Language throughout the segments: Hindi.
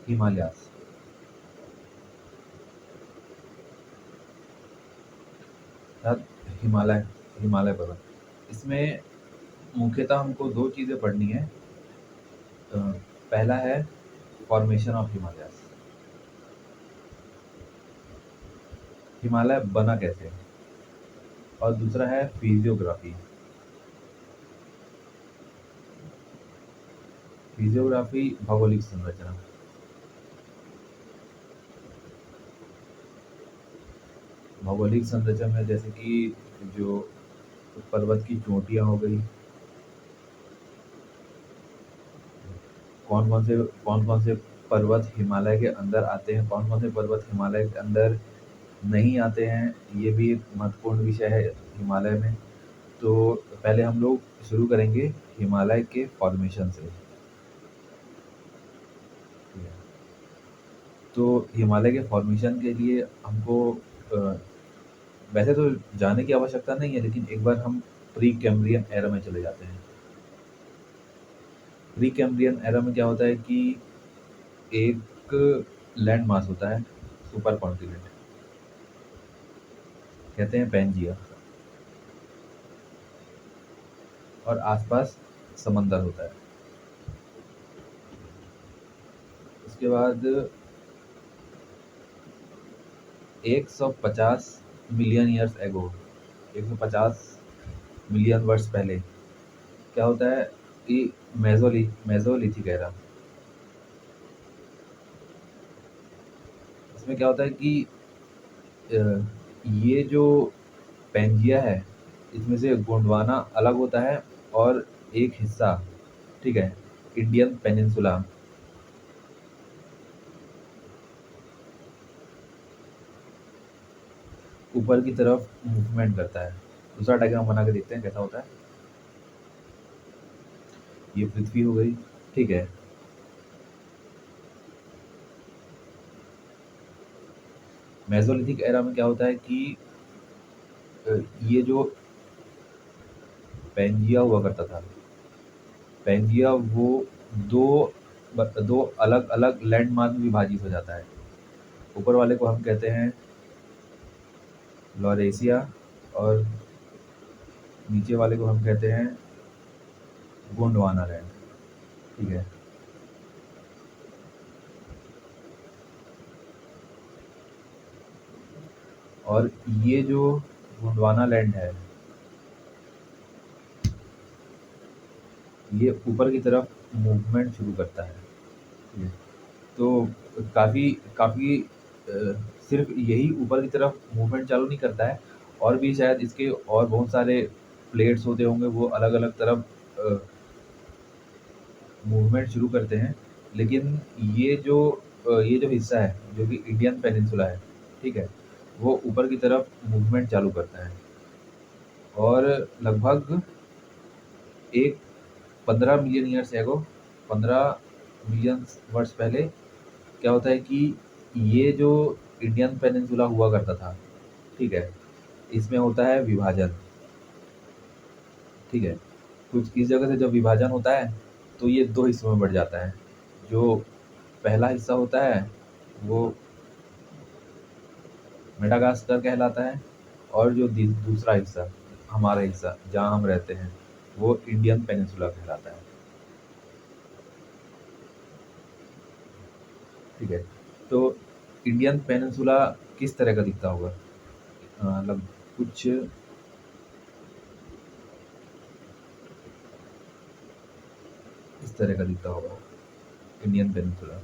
हिमालयास। अर्थात हिमालय, हिमालय पर्वत। इसमें मुख्यतः हमको 2 चीज़ें पढ़नी है। अ, पहला है फॉर्मेशन ऑफ हिमालयास, हिमालय बना कैसे? और दूसरा है फिजियोग्राफी। फिजियोग्राफी भौगोलिक संरचना। भौगोलिक संरचना में जैसे कि जो पर्वत की चोटियाँ हो गई, कौन-कौन से पर्वत हिमालय के अंदर आते हैं, कौन-कौन से पर्वत हिमालय के अंदर नहीं आते हैं, ये भी एक महत्वपूर्ण विषय है हिमालय में। तो पहले हम लोग शुरू करेंगे हिमालय के फॉर्मेशन से। तो हिमालय के फॉर्मेशन के लिए हमको अ, वैसे तो जाने की आवश्यकता नहीं है, लेकिन एक बार हम प्री कैम्ब्रियन एरा में चले जाते हैं। प्री कैम्ब्रियन एरा में क्या होता है कि एक लैंड मास होता है, सुपर कॉन्टिनेंट, कहते हैं पैंजिया, और आसपास समंदर होता है। उसके बाद 150 मिलियन ईयर्स एगो, 150 मिलियन वर्ष पहले क्या होता है कि मेसोलिथिक एरा। इसमें क्या होता है कि ये जो पैंजिया है, इसमें से गोंडवाना अलग होता है, और एक हिस्सा, ठीक है, इंडियन पेनिनसुला, ऊपर की तरफ मूवमेंट करता है। दूसरा डायग्राम बना के देखते हैं कैसा होता है। ये पृथ्वी हो गई, ठीक है। मेसोलिथिक एरा में क्या होता है कि ये जो पैंजिया हुआ करता था, पैंजिया वो दो दो अलग अलग लैंडमार्क में विभाजित हो जाता है। ऊपर वाले को हम कहते हैं लॉरेशिया, और नीचे वाले को हम कहते हैं गोंडवाना लैंड, ठीक है। और ये जो गोंडवाना लैंड है, ये ऊपर की तरफ मूवमेंट शुरू करता है, ठीक है। तो काफ़ी काफ़ी सिर्फ यही ऊपर की तरफ मूवमेंट चालू नहीं करता है, और भी शायद इसके और बहुत सारे प्लेट्स होते होंगे, वो अलग अलग तरफ मूवमेंट शुरू करते हैं। लेकिन ये जो हिस्सा है जो कि इंडियन पेनिनसुला है, ठीक है, वो ऊपर की तरफ मूवमेंट चालू करता है। और लगभग एक 15 मिलियन ईयर्स एगो, 15 मिलियन वर्ष पहले क्या होता है कि ये जो इंडियन पेनिनसुला हुआ करता था, ठीक है, इसमें होता है विभाजन, ठीक है। कुछ इस जगह से जब विभाजन होता है तो ये 2 हिस्सों में बढ़ जाता है। जो पहला हिस्सा होता है वो मेडागास्कर कहलाता है, और जो दूसरा हिस्सा, हमारा हिस्सा जहाँ हम रहते हैं, वो इंडियन पेनिनसुला कहलाता है, ठीक है। तो इंडियन पेनिनसुला किस तरह का दिखता होगा? मतलब कुछ इस तरह का दिखता होगा इंडियन पेनिनसुला।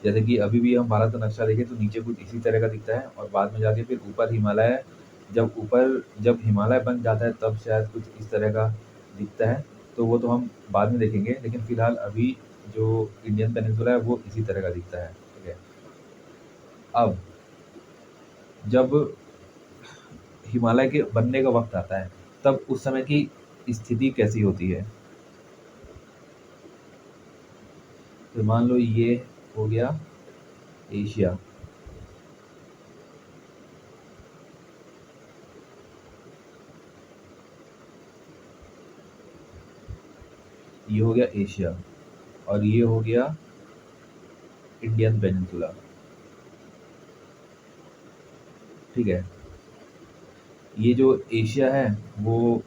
जैसे कि अभी भी हम भारत का नक्शा देखें तो नीचे कुछ इसी तरह का दिखता है, और बाद में जाके फिर ऊपर हिमालय, जब हिमालय बन जाता है तब शायद कुछ इस तरह का दिखता है। तो वो तो हम बाद में देखेंगे, लेकिन फिलहाल अभी जो इंडियन पेनिनसुला है वो इसी तरह का दिखता है, ठीक है। अब जब हिमालय के बनने का वक्त आता है, तब उस समय की स्थिति कैसी होती है? तो मान लो ये हो गया एशिया, ये हो गया एशिया, और ये हो गया इंडियन पेनिनसुला, ठीक है। ये जो एशिया है वो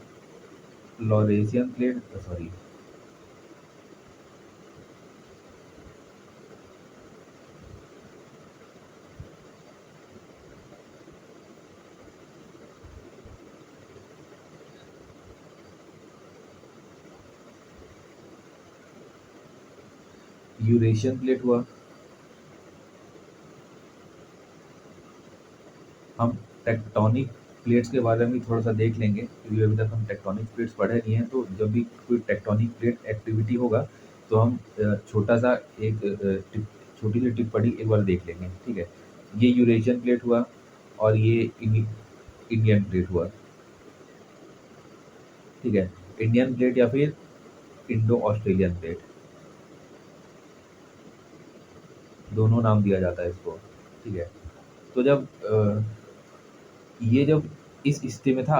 Laurentian plate, sorry, Eurasian plate हुआ। हम टेक्टोनिक प्लेट्स के बारे में थोड़ा सा देख लेंगे, क्योंकि अभी तक हम टेक्टोनिक प्लेट्स पढ़े नहीं हैं, तो जब भी कोई टेक्टोनिक प्लेट एक्टिविटी होगा तो हम छोटा सा एक छोटी सी टिप्पणी एक बार देख लेंगे, ठीक है। ये यूरेशियन प्लेट हुआ और ये इंडियन प्लेट हुआ, ठीक है। इंडियन प्लेट या फिर इंडो ऑस्ट्रेलियन प्लेट, दोनों नाम दिया जाता है इसको, ठीक है। तो जब ये जब इस स्थिति में था,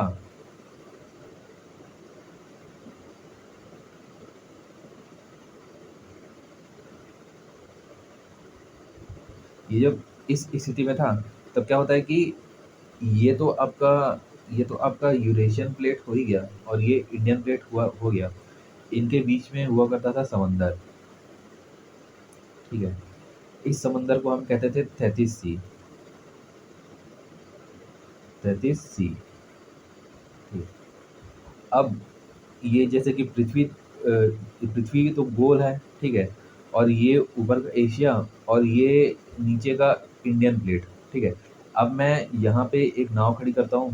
ये जब इस स्थिति में था, तब क्या होता है कि ये तो आपका ये तो आपका यूरेशियन प्लेट हो ही गया और ये इंडियन प्लेट हुआ हो गया। इनके बीच में हुआ करता था समंदर, ठीक है। इस समंदर को हम कहते थे थेथिस सी, थेथिस सी, ठीक। अब ये जैसे कि पृथ्वी तो गोल है, ठीक है। और ये ऊपर का एशिया और ये नीचे का इंडियन प्लेट, ठीक है। अब मैं यहाँ पे एक नाव खड़ी करता हूँ,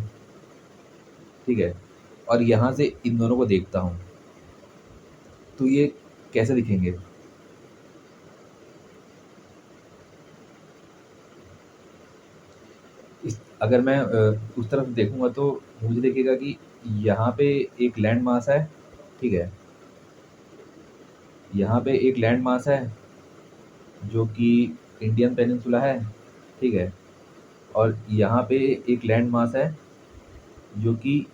ठीक है, और यहाँ से इन दोनों को देखता हूँ, तो ये कैसे दिखेंगे? अगर मैं उस तरफ देखूंगा तो मुझे दिखेगा कि यहाँ पे एक लैंड मास है, ठीक है। यहाँ पे एक लैंड मास है जो कि इंडियन पेनिनसुला है, ठीक है। और यहाँ पे एक लैंड मास है जो कि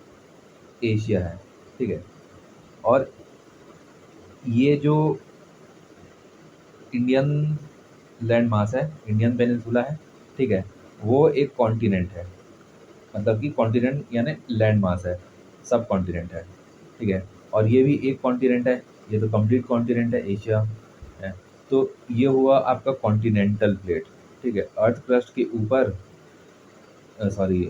एशिया है, ठीक है। और ये जो इंडियन लैंड मास है, इंडियन पेनिनसुला है, ठीक है, वो एक कॉन्टिनेंट है। मतलब कि कॉन्टिनेंट यानी लैंड मास है, सब कॉन्टिनेंट है, ठीक है। और ये भी एक कॉन्टिनेंट है, ये तो कंप्लीट कॉन्टिनेंट है, एशिया है। तो ये हुआ आपका कॉन्टिनेंटल प्लेट, ठीक है। अर्थ क्रस्ट के ऊपर, सॉरी,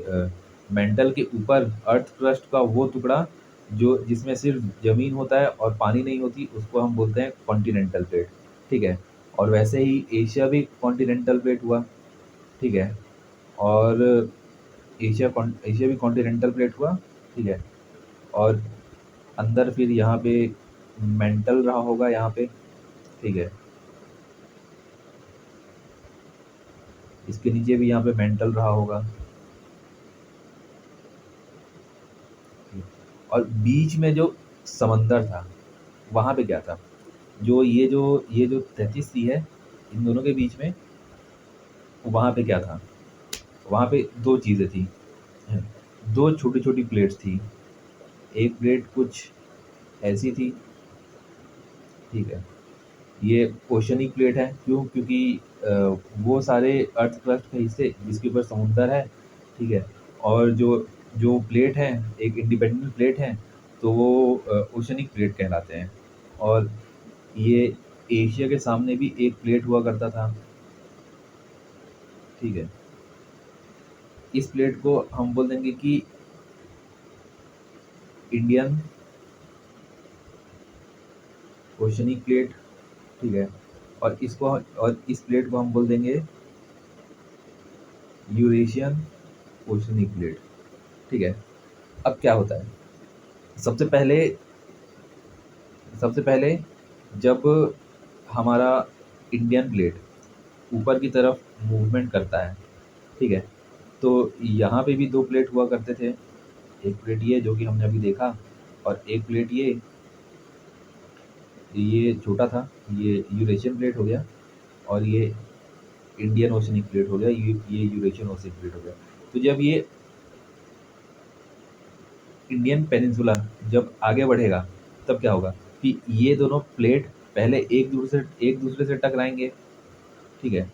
मेंटल के ऊपर अर्थ क्रस्ट का वो टुकड़ा जो जिसमें सिर्फ ज़मीन होता है और पानी नहीं होती, उसको हम बोलते हैं कॉन्टिनेंटल प्लेट, ठीक है। और वैसे ही एशिया भी कॉन्टिनेंटल प्लेट हुआ, ठीक है। और एशिया भी कॉन्टिनेंटल प्लेट हुआ, ठीक है। और अंदर फिर यहाँ पे मेंटल रहा होगा यहाँ पे, ठीक है। इसके नीचे भी यहाँ पे मेंटल रहा होगा, और बीच में जो समंदर था वहाँ पे क्या था? जो 33 सी है, इन दोनों के बीच में वहाँ पे क्या था? वहाँ पे दो चीज़ें थी, दो छोटी छोटी प्लेट्स थी। एक प्लेट कुछ ऐसी थी, ठीक है। ये ओशनिक प्लेट है, क्यों? क्योंकि वो सारे अर्थ क्रस्ट के हिस्से जिसके ऊपर समुंदर है, ठीक है। और जो जो प्लेट है, एक इंडिपेंडेंट प्लेट है, तो वो ओशनिक प्लेट कहलाते हैं। और ये एशिया के सामने भी एक प्लेट हुआ करता था, ठीक है। इस प्लेट को हम बोल देंगे कि इंडियन ओशनिक प्लेट, ठीक है। और इस प्लेट को हम बोल देंगे यूरेशियन ओशनिक प्लेट, ठीक है। अब क्या होता है? सबसे पहले सबसे पहले जब हमारा इंडियन प्लेट ऊपर की तरफ मूवमेंट करता है, ठीक है, तो यहाँ पे भी दो प्लेट हुआ करते थे। एक प्लेट ये जो कि हमने अभी देखा, और एक प्लेट ये छोटा था, ये यूरेशियन प्लेट हो गया, और ये इंडियन ओशनिक प्लेट हो गया, ये यूरेशियन ओशनिक प्लेट हो गया। तो जब ये इंडियन पेनिनसुला जब आगे बढ़ेगा, तब क्या होगा कि ये दोनों प्लेट पहले एक दूसरे से टकराएंगे, ठीक है?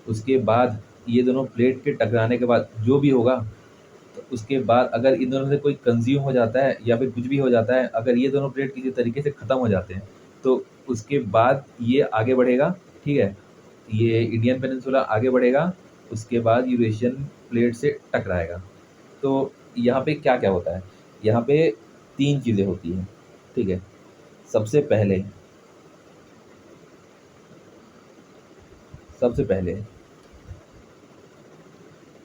उसके बाद ये दोनों प्लेट के टकराने के बाद जो भी होगा, तो उसके बाद अगर इन दोनों से कोई कंज़्यूम हो जाता है या फिर कुछ भी हो जाता है, अगर ये दोनों प्लेट किसी तरीके से ख़त्म हो जाते हैं, तो उसके बाद ये आगे बढ़ेगा, ठीक है? ये इंडियन पेनिनसुला आगे बढ़ेगा, उसके बाद यूरेशियन प्लेट से टकराएगा। तो यहाँ पे क्या-क्या होता है? यहाँ पे 3 चीज़ें होती हैं, ठीक है? सबसे पहले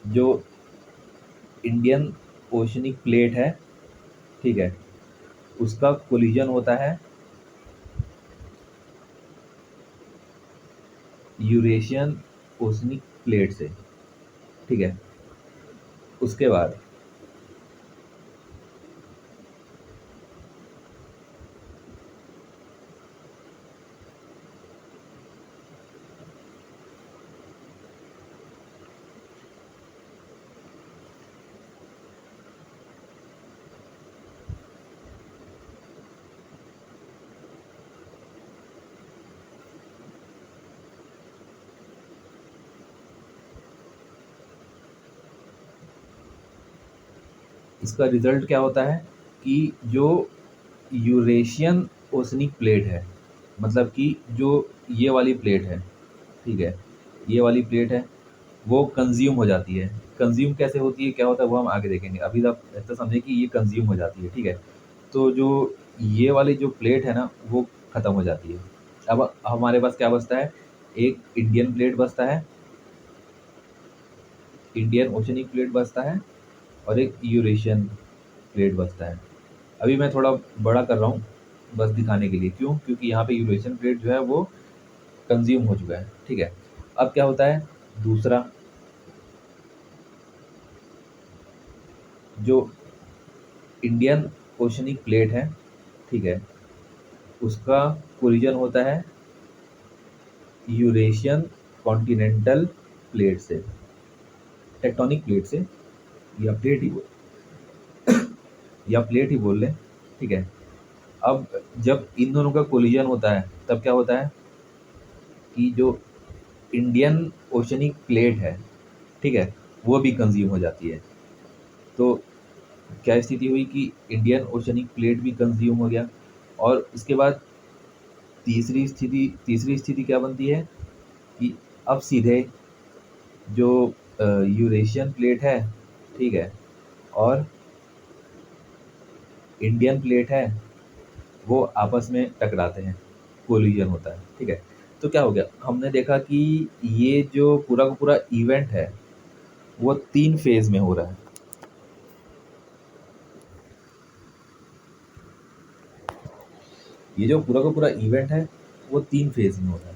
जो इंडियन ओशनिक प्लेट है, ठीक है? उसका कोलिजन होता है यूरेशियन ओशनिक प्लेट से, ठीक है? उसके बाद इसका रिज़ल्ट क्या होता है कि जो यूरेशियन ओशनिक प्लेट है, मतलब कि जो ये वाली प्लेट है, ठीक है? ये वाली प्लेट है, वो कंज़्यूम हो जाती है। कंज़्यूम कैसे होती है, क्या होता है, वो हम आगे देखेंगे। अभी आप ऐसा समझें कि ये कंज़्यूम हो जाती है, ठीक है? तो जो ये वाली जो प्लेट है ना, वो ख़त्म हो जाती है। अब हमारे पास क्या बचता है? एक इंडियन प्लेट बचता है, इंडियन ओशनिक प्लेट बचता है और एक यूरेशियन प्लेट बचता है। अभी मैं थोड़ा बड़ा कर रहा हूँ, बस दिखाने के लिए। क्यों? क्योंकि यहाँ पे यूरेशियन प्लेट जो है वो कंज़्यूम हो चुका है, ठीक है? अब क्या होता है? दूसरा जो इंडियन ओशनिक प्लेट है, ठीक है? उसका कोलिजन होता है यूरेशियन कॉन्टिनेंटल प्लेट से, टेक्टोनिक प्लेट से, या प्लेट ही बोल लें, ठीक है? अब जब इन दोनों का कोलिजन होता है, तब क्या होता है कि जो इंडियन ओशनिक प्लेट है, ठीक है? वो भी कंज़्यूम हो जाती है। तो क्या स्थिति हुई कि इंडियन ओशनिक प्लेट भी कंज़्यूम हो गया, और उसके बाद तीसरी स्थिति क्या बनती है कि अब सीधे जो यूरेशियन प्लेट है, ठीक है? और इंडियन प्लेट है, वो आपस में टकराते हैं, कोलिजन होता है, ठीक है? तो क्या हो गया? हमने देखा कि ये जो पूरा का पूरा इवेंट है, वो 3 फ़ेज़ में हो रहा है। ये जो पूरा का पूरा इवेंट है, वो 3 फ़ेज़ में हो रहा है।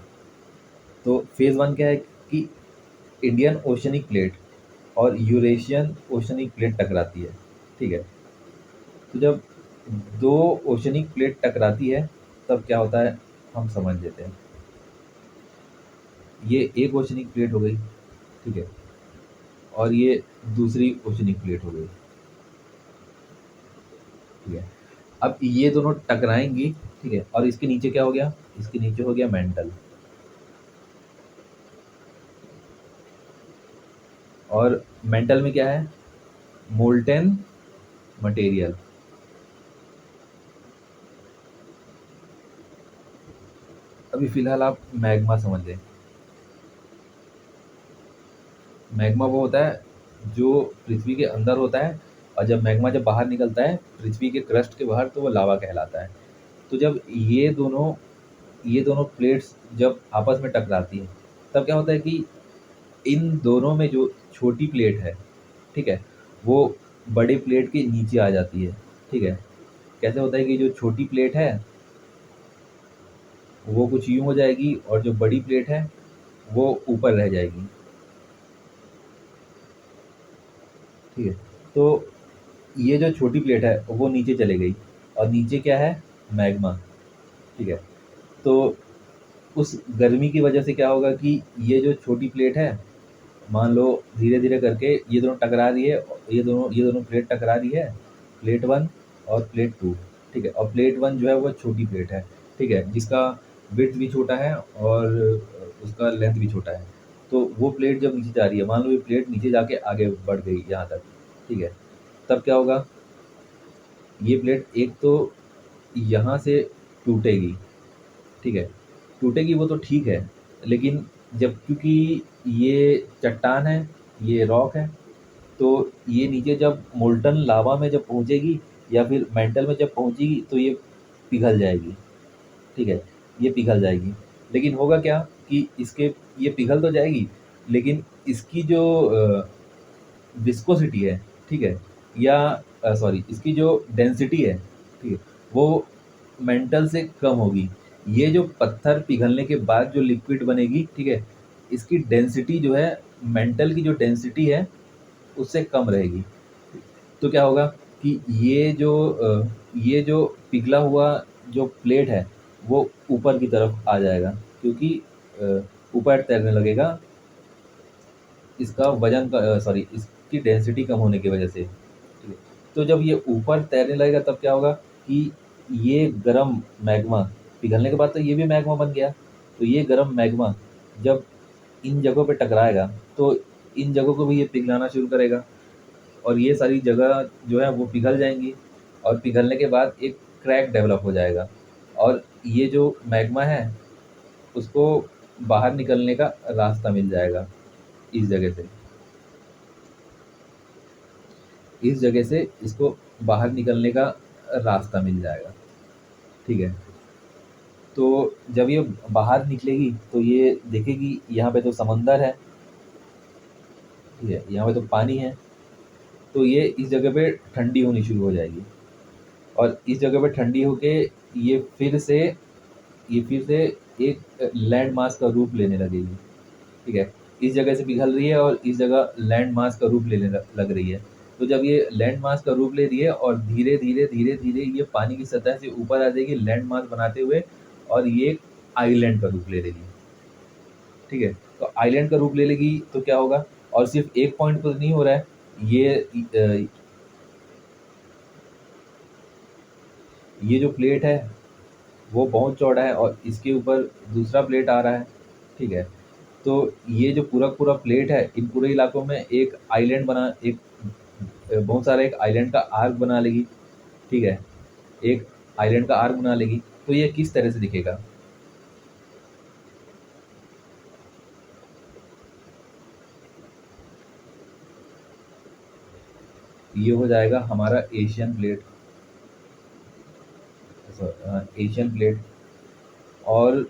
तो फ़ेज़ 1 क्या है कि इंडियन ओशनिक प्लेट और यूरेशियन ओशनिक प्लेट टकराती है, ठीक है? तो जब 2 ओशनिक प्लेट टकराती है, तब क्या होता है, हम समझ लेते हैं। ये एक ओशनिक प्लेट हो गई, ठीक है? और ये दूसरी ओशनिक प्लेट हो गई, ठीक है? अब ये दोनों टकराएँगी, ठीक है? और इसके नीचे क्या हो गया? इसके नीचे हो गया मेंटल। और मेंटल में क्या है? Molten material. अभी फ़िलहाल आप मैग्मा समझ लें। मैग्मा वो होता है जो पृथ्वी के अंदर होता है, और जब मैग्मा जब बाहर निकलता है पृथ्वी के क्रस्ट के बाहर, तो वो लावा कहलाता है। तो जब ये दोनों प्लेट्स जब आपस में टकराती हैं, तब क्या होता है कि इन दोनों में जो छोटी प्लेट है, ठीक है? वो बड़ी प्लेट के नीचे आ जाती है, ठीक है? कैसे होता है कि जो छोटी प्लेट है, वो कुछ यूँ हो जाएगी, और जो बड़ी प्लेट है, वो ऊपर रह जाएगी, ठीक है? तो ये जो छोटी प्लेट है, वो नीचे चली गई, और नीचे क्या है? मैग्मा, ठीक है? तो उस गर्मी की वजह से क्या होगा कि ये जो छोटी प्लेट है, मान लो धीरे-धीरे करके ये दोनों टकरा रही है, ये दोनों प्लेट टकरा रही है, प्लेट 1 और प्लेट 2, ठीक है? और प्लेट 1 जो है वो छोटी प्लेट है, ठीक है? जिसका विड्थ भी छोटा है और उसका लेंथ भी छोटा है। तो वो प्लेट जब नीचे जा रही है, मान लो ये प्लेट नीचे जाके आगे बढ़ गई यहाँ तक, ठीक है? तब क्या होगा? ये प्लेट एक तो यहाँ से टूटेगी, ठीक है? टूटेगी वो तो ठीक है, लेकिन जब क्योंकि ये चट्टान है, ये रॉक है, तो ये नीचे जब मोल्टन लावा में जब पहुँचेगी या फिर मेंटल में जब पहुँचेगी तो ये पिघल जाएगी, ठीक है? ये पिघल जाएगी। लेकिन होगा क्या कि इसके ये पिघल तो जाएगी, लेकिन इसकी जो विस्कोसिटी है, ठीक है? या सॉरी इसकी जो डेंसिटी है, ठीक है? वो मेंटल से कम होगी। ये जो पत्थर पिघलने के बाद जो लिक्विड बनेगी, ठीक है? इसकी डेंसिटी जो है मेंटल की जो डेंसिटी है उससे कम रहेगी। तो क्या होगा कि ये जो पिघला हुआ जो प्लेट है वो ऊपर की तरफ आ जाएगा, क्योंकि अ, ऊपर तैरने लगेगा इसका वजन का सॉरी इसकी डेंसिटी कम होने की वजह से, ठीक है? तो जब ये ऊपर तैरने लगेगा तब क्या होगा कि ये गरम मैग्मा पिघलने के बाद तो ये भी मैग्मा बन गया। तो ये गरम मैग्मा जब इन जगहों पे टकराएगा तो इन जगहों को भी ये पिघलाना शुरू करेगा और ये सारी जगह जो है वो पिघल जाएँगी और पिघलने के बाद एक क्रैक डेवलप हो जाएगा और ये जो मैग्मा है उसको बाहर निकलने का रास्ता मिल जाएगा इस जगह से। इस जगह से इसको बाहर निकलने का रास्ता मिल जाएगा, ठीक है? तो जब ये बाहर निकलेगी तो ये देखेगी यहाँ पे तो समंदर है, ठीक है? यहाँ पे तो पानी है, तो ये इस जगह पे ठंडी होनी शुरू हो जाएगी और इस जगह पे ठंडी होके ये फिर से एक लैंड मास का रूप लेने लगेगी, ठीक है? इस जगह से पिघल रही है और इस जगह लैंड मास का रूप लेने लग रही है। तो जब ये लैंड मास का रूप ले रही है और धीरे-धीरे ये पानी की सतह से ऊपर आ जाएगी लैंड मास बनाते हुए और ये एक आइलैंड का रूप ले लेगी, ठीक है? तो आइलैंड का रूप ले लेगी तो क्या होगा? और सिर्फ़ एक पॉइंट पर नहीं हो रहा है, ये जो प्लेट है वो बहुत चौड़ा है और इसके ऊपर दूसरा प्लेट आ रहा है, ठीक है? तो ये जो पूरा प्लेट है, इन पूरे इलाकों में एक आइलैंड बना एक बहुत सारा एक आइलैंड का आर्क बना लेगी, ठीक है? एक आइलैंड का आर्क बना लेगी, तो ये किस तरह से दिखेगा? ये हो जाएगा हमारा एशियन प्लेट और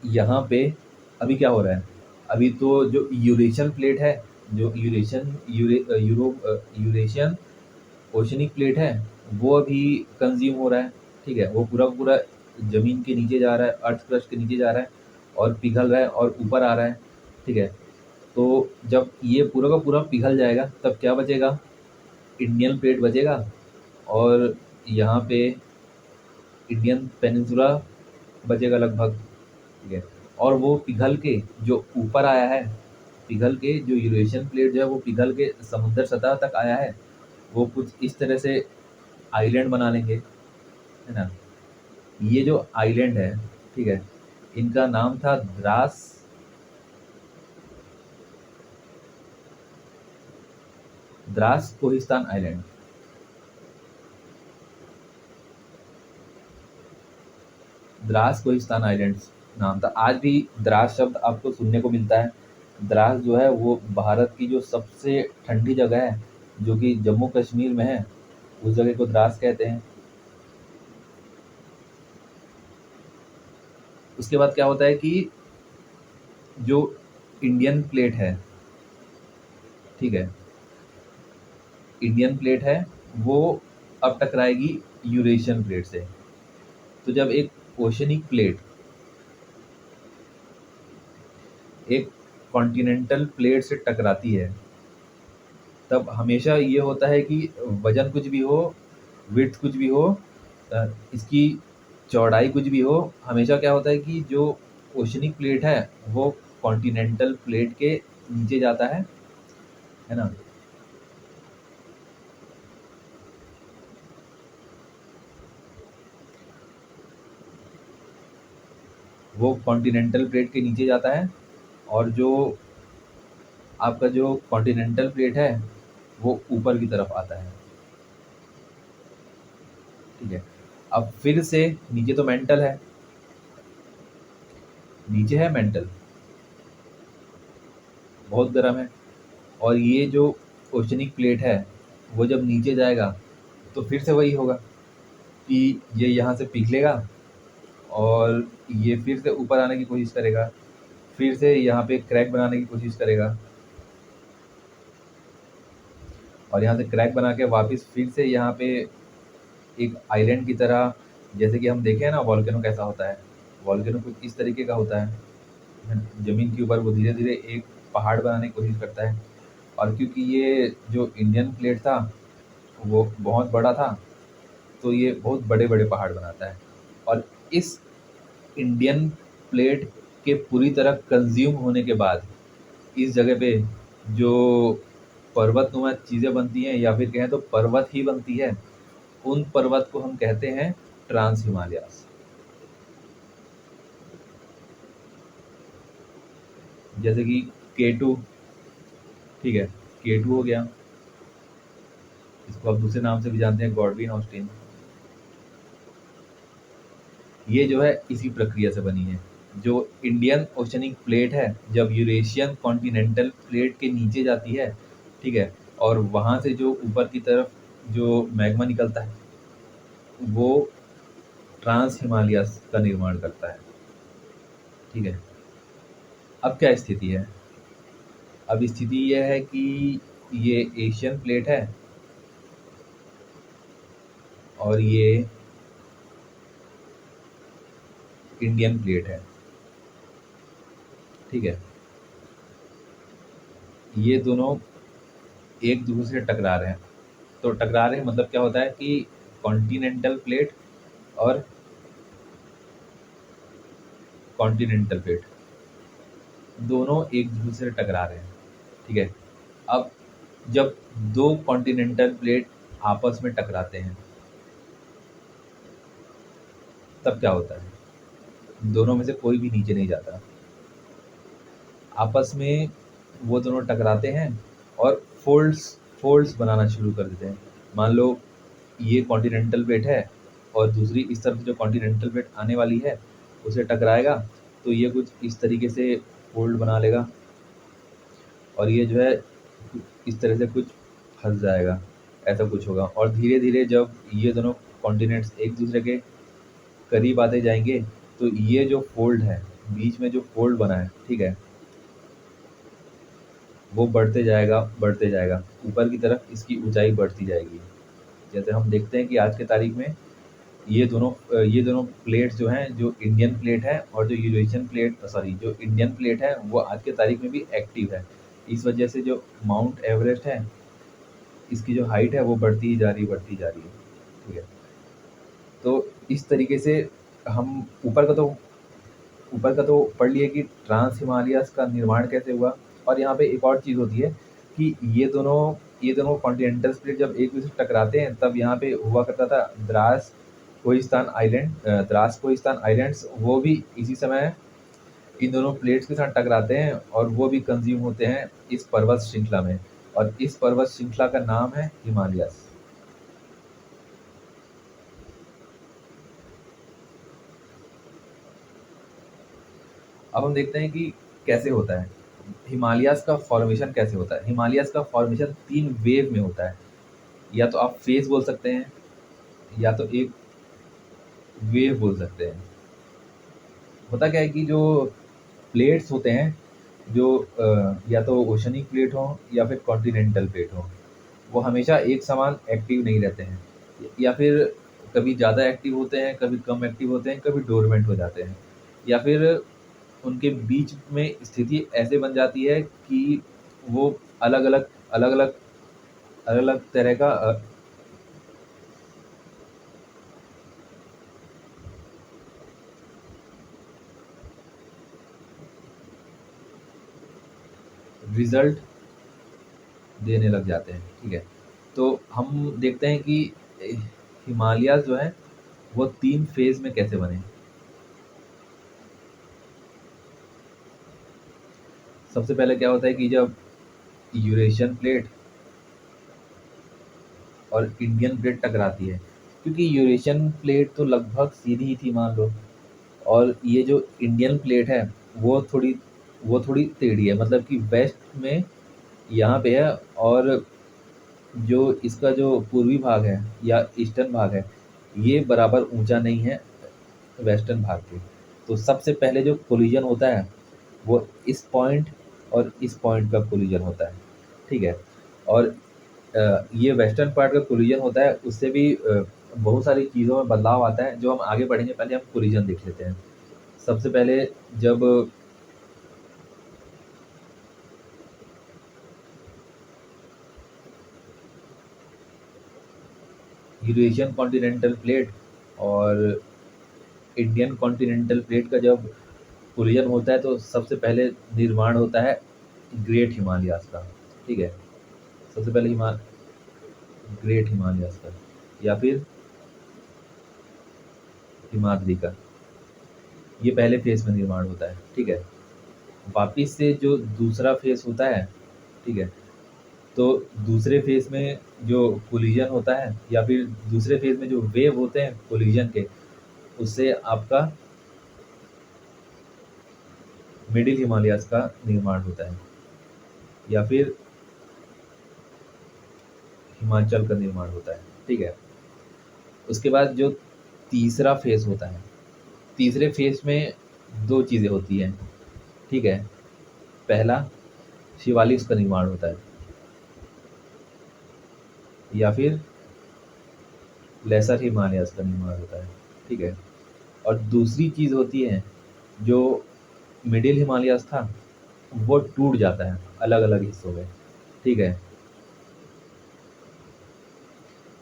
यहाँ पे अभी क्या हो रहा है? अभी तो जो यूरेशियन प्लेट है, जो यूरेशियन ओशनिक प्लेट है, वो अभी कंज़्यूम हो रहा है, ठीक है? वो पूरा ज़मीन के नीचे जा रहा है, अर्थ क्रस्ट के नीचे जा रहा है और पिघल रहा है और ऊपर आ रहा है, ठीक है? तो जब ये पूरा का पूरा पिघल जाएगा, तब क्या बचेगा? इंडियन प्लेट बचेगा और यहाँ पे इंडियन पेनिनसुला बचेगा लगभग, ठीक है? और वो पिघल के जो ऊपर आया है, पिघल के जो यूरेशियन प्लेट जो है वो पिघल के समुद्र सतह तक आया है, वो कुछ इस तरह से आइलैंड बना लेंगे, है ना? ये जो आइलैंड है, ठीक है? इनका नाम था द्रास कोहिस्तान आइलैंड। द्रास कोहिस्तान आइलैंड्स नाम था। आज भी द्रास शब्द आपको सुनने को मिलता है। द्रास जो है वो भारत की जो सबसे ठंडी जगह है, जो कि जम्मू कश्मीर में है, उस जगह को द्रास कहते हैं। उसके बाद क्या होता है कि जो इंडियन प्लेट है, ठीक है? इंडियन प्लेट है, वो अब टकराएगी यूरेशियन प्लेट से। तो जब एक ओशियनिक प्लेट एक कॉन्टिनेंटल प्लेट से टकराती है, तब हमेशा ये होता है कि वज़न कुछ भी हो, विड्थ कुछ भी हो, इसकी चौड़ाई कुछ भी हो, हमेशा क्या होता है कि जो ओशियनिक प्लेट है, वो कॉन्टिनेंटल प्लेट के नीचे जाता है ना? वो कॉन्टिनेंटल प्लेट के नीचे जाता है, और जो आपका जो कॉन्टिनेंटल प्लेट है वो ऊपर की तरफ आता है। ठीक है, अब फिर से नीचे तो मेंटल है, नीचे है मेंटल, बहुत गर्म है, और ये जो ओशनिक प्लेट है वो जब नीचे जाएगा तो फिर से वही होगा कि ये यहाँ से पिघलेगा और ये फिर से ऊपर आने की कोशिश करेगा, फिर से यहाँ पे क्रैक बनाने की कोशिश करेगा, और यहाँ से क्रैक बना के वापस फिर से यहाँ पे एक आइलैंड की तरह, जैसे कि हम देखे हैं ना वॉल्केनो कैसा होता है, वॉल्केनो कुछ इस तरीके का होता है, ज़मीन के ऊपर वो धीरे-धीरे एक पहाड़ बनाने की कोशिश करता है। और क्योंकि ये जो इंडियन प्लेट था वो बहुत बड़ा था, तो ये बहुत बड़े-बड़े पहाड़ बनाता है। और इस इंडियन प्लेट के पूरी तरह कंज़्यूम होने के बाद इस जगह पे जो पर्वतनुमा चीज़ें बनती हैं, या फिर कहें तो पर्वत ही बनती है, उन पर्वत को हम कहते हैं ट्रांस हिमालयाज़। जैसे कि K2, ठीक है, K2 हो गया, इसको आप दूसरे नाम से भी जानते हैं, गॉडविन ऑस्टिन। ये जो है इसी प्रक्रिया से बनी है। जो इंडियन ओशनिक प्लेट है जब यूरेशियन कॉन्टिनेंटल प्लेट के नीचे जाती है, ठीक है, और वहाँ से जो ऊपर की तरफ जो मैग्मा निकलता है वो ट्रांस हिमालयाज़ का निर्माण करता है। ठीक है, अब क्या स्थिति है? अब स्थिति यह है कि ये एशियन प्लेट है और ये इंडियन प्लेट है। ठीक है, ये दोनों एक दूसरे से टकरा रहे हैं। तो टकरा रहे हैं मतलब क्या होता है कि कॉन्टिनेंटल प्लेट और कॉन्टिनेंटल प्लेट दोनों एक दूसरे से टकरा रहे हैं। ठीक है, अब जब दो कॉन्टिनेंटल प्लेट आपस में टकराते हैं तब क्या होता है? दोनों में से कोई भी नीचे नहीं जाता, आपस में वो दोनों टकराते हैं और फोल्ड्स फोल्ड्स बनाना शुरू कर देते हैं। मान लो ये कॉन्टिनेंटल प्लेट है और दूसरी इस तरफ जो कॉन्टिनेंटल प्लेट आने वाली है उसे टकराएगा, तो ये कुछ इस तरीके से फोल्ड बना लेगा और ये जो है इस तरह से कुछ फंस जाएगा, ऐसा कुछ होगा। और धीरे धीरे जब ये दोनों कॉन्टिनेंट्स एक दूसरे के करीब आते जाएंगे तो ये जो फोल्ड है, बीच में जो फोल्ड बना है, ठीक है, वो बढ़ते जाएगा, ऊपर की तरफ इसकी ऊंचाई बढ़ती जाएगी। जैसे हम देखते हैं कि आज के तारीख में ये दोनों प्लेट्स जो हैं, जो इंडियन प्लेट है और जो यूरेशियन प्लेट सॉरी जो इंडियन प्लेट है वो आज के तारीख में भी एक्टिव है। इस वजह से जो माउंट एवरेस्ट है इसकी जो हाइट है वो बढ़ती ही जा रही है, बढ़ती जा रही है। ठीक है, तो इस तरीके से हम ऊपर का तो पढ़ लिए कि ट्रांस हिमालयाज़ का निर्माण कैसे हुआ। और यहाँ पे एक और चीज़ होती है कि ये दोनों कॉन्टिनेंटल प्लेट जब एक दूसरे से टकराते हैं तब यहाँ पे हुआ करता था द्रास कोहिस्तान आइलैंड्स, वो भी इसी समय इन दोनों प्लेट्स के साथ टकराते हैं और वो भी कंज्यूम होते हैं इस पर्वत श्रृंखला में, और इस पर्वत श्रृंखला का नाम है हिमालयाज़। अब हम देखते हैं कि कैसे होता है, हिमालयाज़ का फॉर्मेशन कैसे होता है। हिमालयाज़ का फॉर्मेशन 3 वेव में होता है, या तो आप फेज़ बोल सकते हैं, या तो एक वेव बोल सकते हैं। होता क्या है कि जो प्लेट्स होते हैं, जो या तो ओशनिक प्लेट हो या फिर कॉन्टिनेंटल प्लेट हो, वो हमेशा एक समान एक्टिव नहीं रहते हैं, या फिर कभी ज़्यादा एक्टिव होते हैं, कभी कम एक्टिव होते हैं, कभी डोरमेंट हो जाते हैं, या फिर उनके बीच में स्थिति ऐसे बन जाती है कि वो अलग-अलग तरह का रिज़ल्ट देने लग जाते हैं। ठीक है, तो हम देखते हैं कि हिमालयाज़ जो हैं वो 3 फ़ेज़ में कैसे बने। सबसे पहले क्या होता है कि जब यूरेशियन प्लेट और इंडियन प्लेट टकराती है, क्योंकि यूरेशियन प्लेट तो लगभग सीधी ही थी मान लो, और ये जो इंडियन प्लेट है वो थोड़ी टेढ़ी है, मतलब कि वेस्ट में यहाँ पे है, और जो इसका जो पूर्वी भाग है या ईस्टर्न भाग है ये बराबर ऊंचा नहीं है वेस्टर्न भाग के। तो सबसे पहले जो कोलिजन होता है वो इस पॉइंट और इस पॉइंट का कोलिजन होता है, ठीक है। और ये वेस्टर्न पार्ट का कोलिजन होता है, उससे भी बहुत सारी चीज़ों में बदलाव आता है जो हम आगे बढ़ेंगे। पहले हम कोलिजन देख लेते हैं। सबसे पहले जब यूरेशियन कॉन्टिनेंटल प्लेट और इंडियन कॉन्टिनेंटल प्लेट का जब कोलिजन होता है तो सबसे पहले निर्माण होता है ग्रेट हिमालयाज का, ठीक है। सबसे पहले ग्रेट हिमालयाज का या फिर हिमाद्री का, ये पहले फेज में निर्माण होता है, ठीक है। वापिस से जो दूसरा फेज होता है, ठीक है, तो दूसरे फेज में जो कोलिजन होता है या फिर दूसरे फेज में जो वेव होते हैं कोलिजन के, उससे आपका मिडिल हिमालयाज का निर्माण होता है या फिर हिमाचल का निर्माण होता है, ठीक है। उसके बाद जो तीसरा फेज होता है, तीसरे फेज में दो चीज़ें होती हैं, ठीक है। पहला शिवालिक का निर्माण होता है या फिर लेसर हिमालयाज का निर्माण होता है, ठीक है। और दूसरी चीज़ होती है जो मिडिल हिमालयाज था वो टूट जाता है अलग अलग हिस्सों में, ठीक है।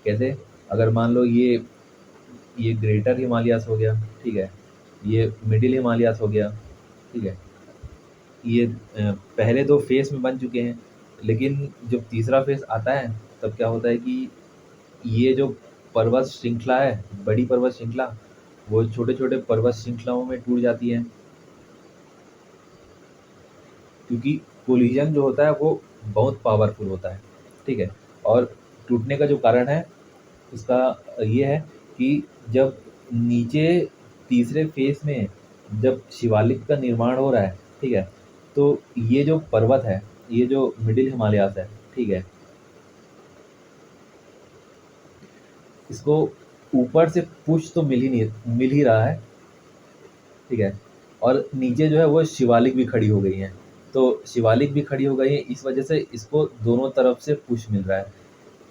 कैसे? अगर मान लो ये ग्रेटर हिमालयाज हो गया, ठीक है, ये मिडिल हिमालयाज हो गया, ठीक है। ये पहले दो फेस में बन चुके हैं, लेकिन जब तीसरा फेस आता है तब क्या होता है कि ये जो पर्वत श्रृंखला है, बड़ी पर्वत श्रृंखला, वो छोटे छोटे पर्वत श्रृंखलाओं में टूट जाती है, क्योंकि कोलिजन जो होता है वो बहुत पावरफुल होता है, ठीक है। और टूटने का जो कारण है उसका ये है कि जब नीचे तीसरे फेस में जब शिवालिक का निर्माण हो रहा है, ठीक है, तो ये जो पर्वत है, ये जो मिडिल हिमालयास है, ठीक है, इसको ऊपर से पुश तो मिल ही रहा है, ठीक है। और नीचे जो है वो शिवालिक भी खड़ी हो गई हैं। तो शिवालिक भी खड़ी हो गई है, इस वजह से इसको दोनों तरफ से पुश मिल रहा है,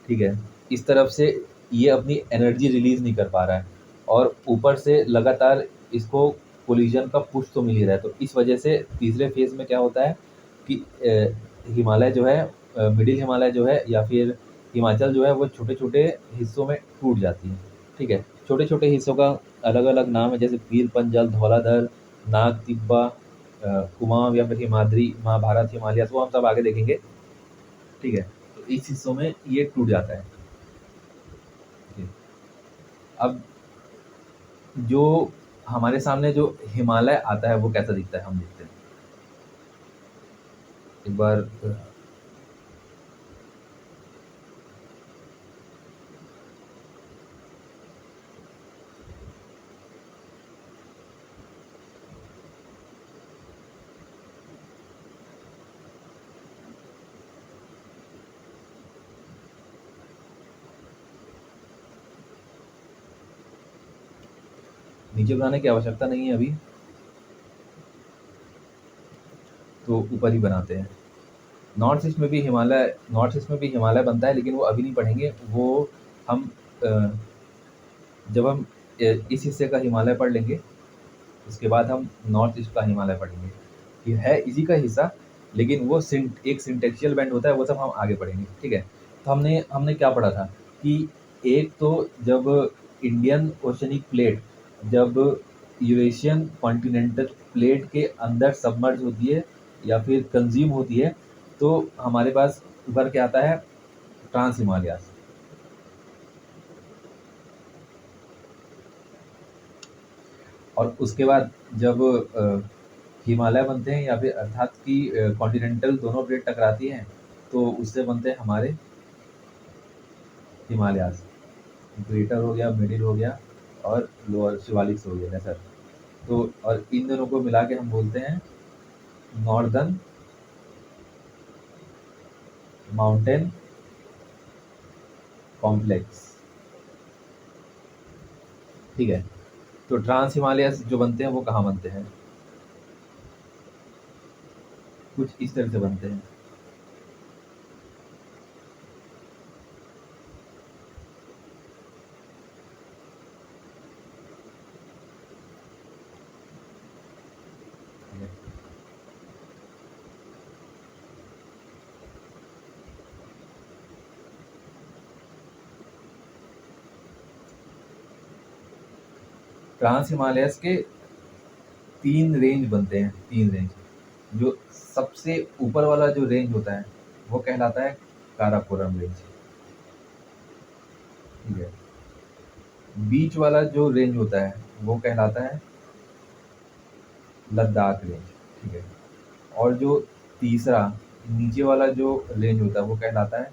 ठीक है। इस तरफ से ये अपनी एनर्जी रिलीज़ नहीं कर पा रहा है, और ऊपर से लगातार इसको कोलिजन का पुश तो मिल ही रहा है। तो इस वजह से तीसरे फेज़ में क्या होता है कि हिमालय जो है, मिडिल हिमालय जो है या फिर हिमाचल जो है वो छोटे-छोटे हिस्सों में टूट जाती है, ठीक है। छोटे-छोटे हिस्सों का अलग-अलग नाम है, जैसे पीर पंजल, धौलाधर, नाग तिब्बा, कुमाऊँ या फिर हिमाद्री, महाभारत, हिमालयस, वो हम सब आगे देखेंगे, ठीक है। तो इस हिस्सों में ये टूट जाता है। जी। अब जो हमारे सामने जो हिमालय आता है वो कैसा दिखता है हम देखते हैं। एक बार नीचे बनाने की आवश्यकता नहीं है अभी, तो ऊपर ही बनाते हैं। नॉर्थ ईस्ट में भी हिमालय बनता है, लेकिन वो अभी नहीं पढ़ेंगे। वो हम अ, जब हम इस हिस्से का हिमालय पढ़ लेंगे, उसके बाद हम नॉर्थ ईस्ट का हिमालय पढ़ेंगे। ये है इसी का हिस्सा, लेकिन वो एक सिंटेक्शियल बैंड होता है, वो सब हम आगे पढ़ेंगे, ठीक है। तो हमने हमने क्या पढ़ा था कि एक तो जब इंडियन ओशनिक प्लेट जब यूरेशियन कॉन्टिनेंटल प्लेट के अंदर सबमर्ज होती है या फिर कंज्यूम होती है, तो हमारे पास उभर के आता है ट्रांस हिमालयास। और उसके बाद जब हिमालय बनते हैं या फिर अर्थात कि कॉन्टिनेंटल दोनों प्लेट टकराती हैं तो उससे बनते हैं हमारे हिमालयाज़। ग्रेटर हो गया, मिडिल हो गया और लोअर शिवालिक्स हो गया सर। तो और इन दोनों को मिला के हम बोलते हैं नॉर्दर्न माउंटेन कॉम्प्लेक्स। ठीक है, तो ट्रांस हिमालयस जो बनते हैं वो कहाँ बनते हैं? कुछ इस तरह से बनते हैं। ट्रांस हिमालयस के 3 रेंज बनते हैं, 3 रेंज। जो सबसे ऊपर वाला जो रेंज होता है वो कहलाता है काराकोरम रेंज। ठीक है, बीच वाला जो रेंज होता है वो कहलाता है लद्दाख रेंज। ठीक है, और जो तीसरा नीचे वाला जो रेंज होता है वो कहलाता है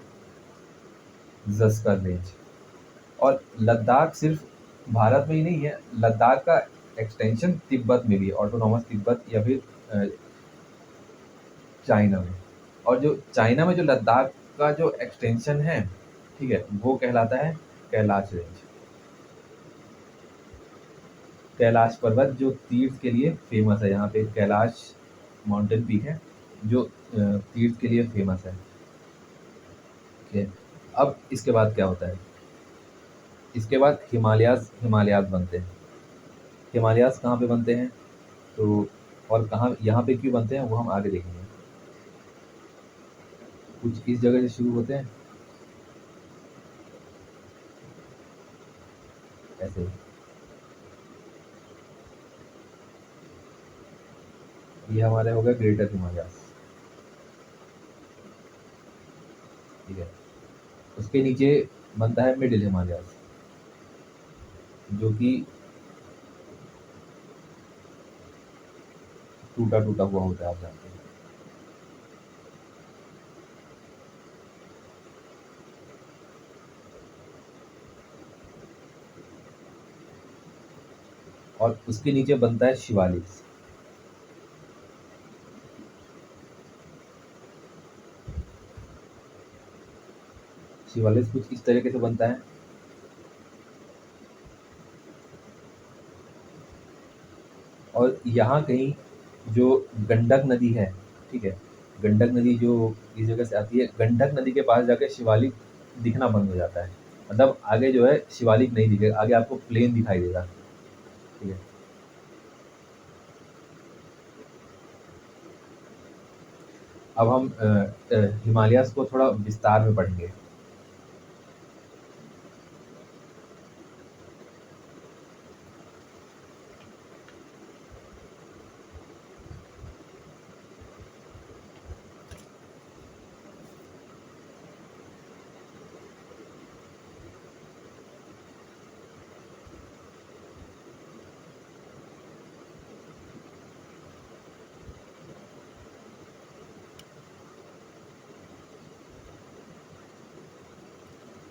ज़स्कर रेंज। और लद्दाख सिर्फ भारत में ही नहीं है, लद्दाख का एक्सटेंशन तिब्बत में भी है, ऑटोनॉमस तिब्बत या फिर चाइना में। और जो चाइना में जो लद्दाख का जो एक्सटेंशन है, ठीक है, वो कहलाता है कैलाश रेंज। कैलाश पर्वत जो तीर्थ के लिए फेमस है, यहाँ पे कैलाश माउंटेन पीक है जो तीर्थ के लिए फेमस है। ठीक है, अब इसके बाद क्या होता है? इसके बाद हिमालयाज़ बनते हैं। हिमालयाज़ कहाँ पे बनते हैं तो, और कहाँ यहाँ पे क्यों बनते हैं वो हम आगे देखेंगे। कुछ इस जगह से शुरू होते हैं ऐसे। ये हमारे हो गए ग्रेटर हिमालयाज़। ठीक है, उसके नीचे बनता है मिडिल हिमालयाज़ जो कि टूटा टूटा हुआ होता है, आप जानते हैं। और उसके नीचे बनता है शिवालिक। शिवालिक कुछ इस तरीके से बनता है। और यहाँ कहीं जो गंडक नदी है, ठीक है, गंडक नदी जो इस जगह से आती है, गंडक नदी के पास जाके शिवालिक दिखना बंद हो जाता है। मतलब आगे जो है शिवालिक नहीं दिखेगा, आगे आपको प्लेन दिखाई देगा। ठीक है, अब हम हिमालयाज़ को थोड़ा विस्तार में पढ़ेंगे।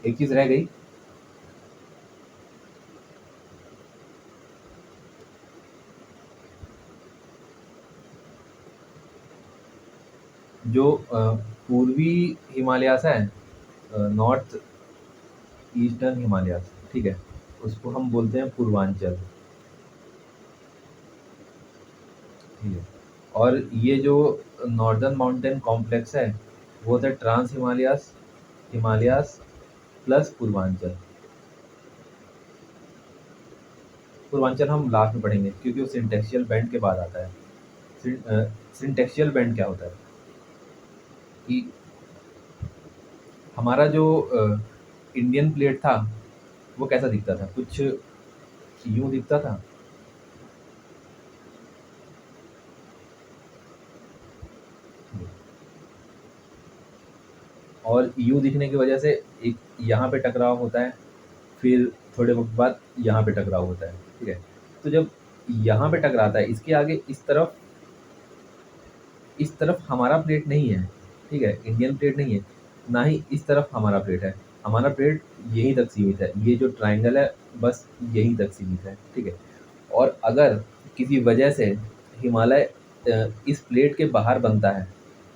एक चीज़ रह गई, जो पूर्वी हिमालयाज़ है, नॉर्थ ईस्टर्न हिमालयाज़, ठीक है, उसको हम बोलते हैं पूर्वांचल। ठीक है, और ये जो नॉर्दर्न माउंटेन कॉम्प्लेक्स है वो होता है ट्रांस हिमालयाज़, हिमालयाज़ प्लस पूर्वांचल। पूर्वांचल हम लास्ट में पढ़ेंगे क्योंकि वो सिंटेक्शियल बैंड के बाद आता है। सिंटेक्शियल बैंड क्या होता है कि हमारा जो इंडियन प्लेट था वो कैसा दिखता था, कुछ यूं दिखता था। और यूं दिखने की वजह से एक यहाँ पे टकराव होता है, फिर थोड़े वक्त बाद यहाँ पे टकराव होता है। ठीक है, तो जब यहाँ पे टकराता है इसके आगे इस तरफ इस तरफ हमारा प्लेट नहीं है, ठीक है, इंडियन प्लेट नहीं है, ना ही इस तरफ हमारा प्लेट है। हमारा प्लेट यहीं तक सीमित है, ये जो ट्राइंगल है बस यहीं तक सीमित है, ठीक है। और अगर किसी वजह से हिमालय इस प्लेट के बाहर बनता है,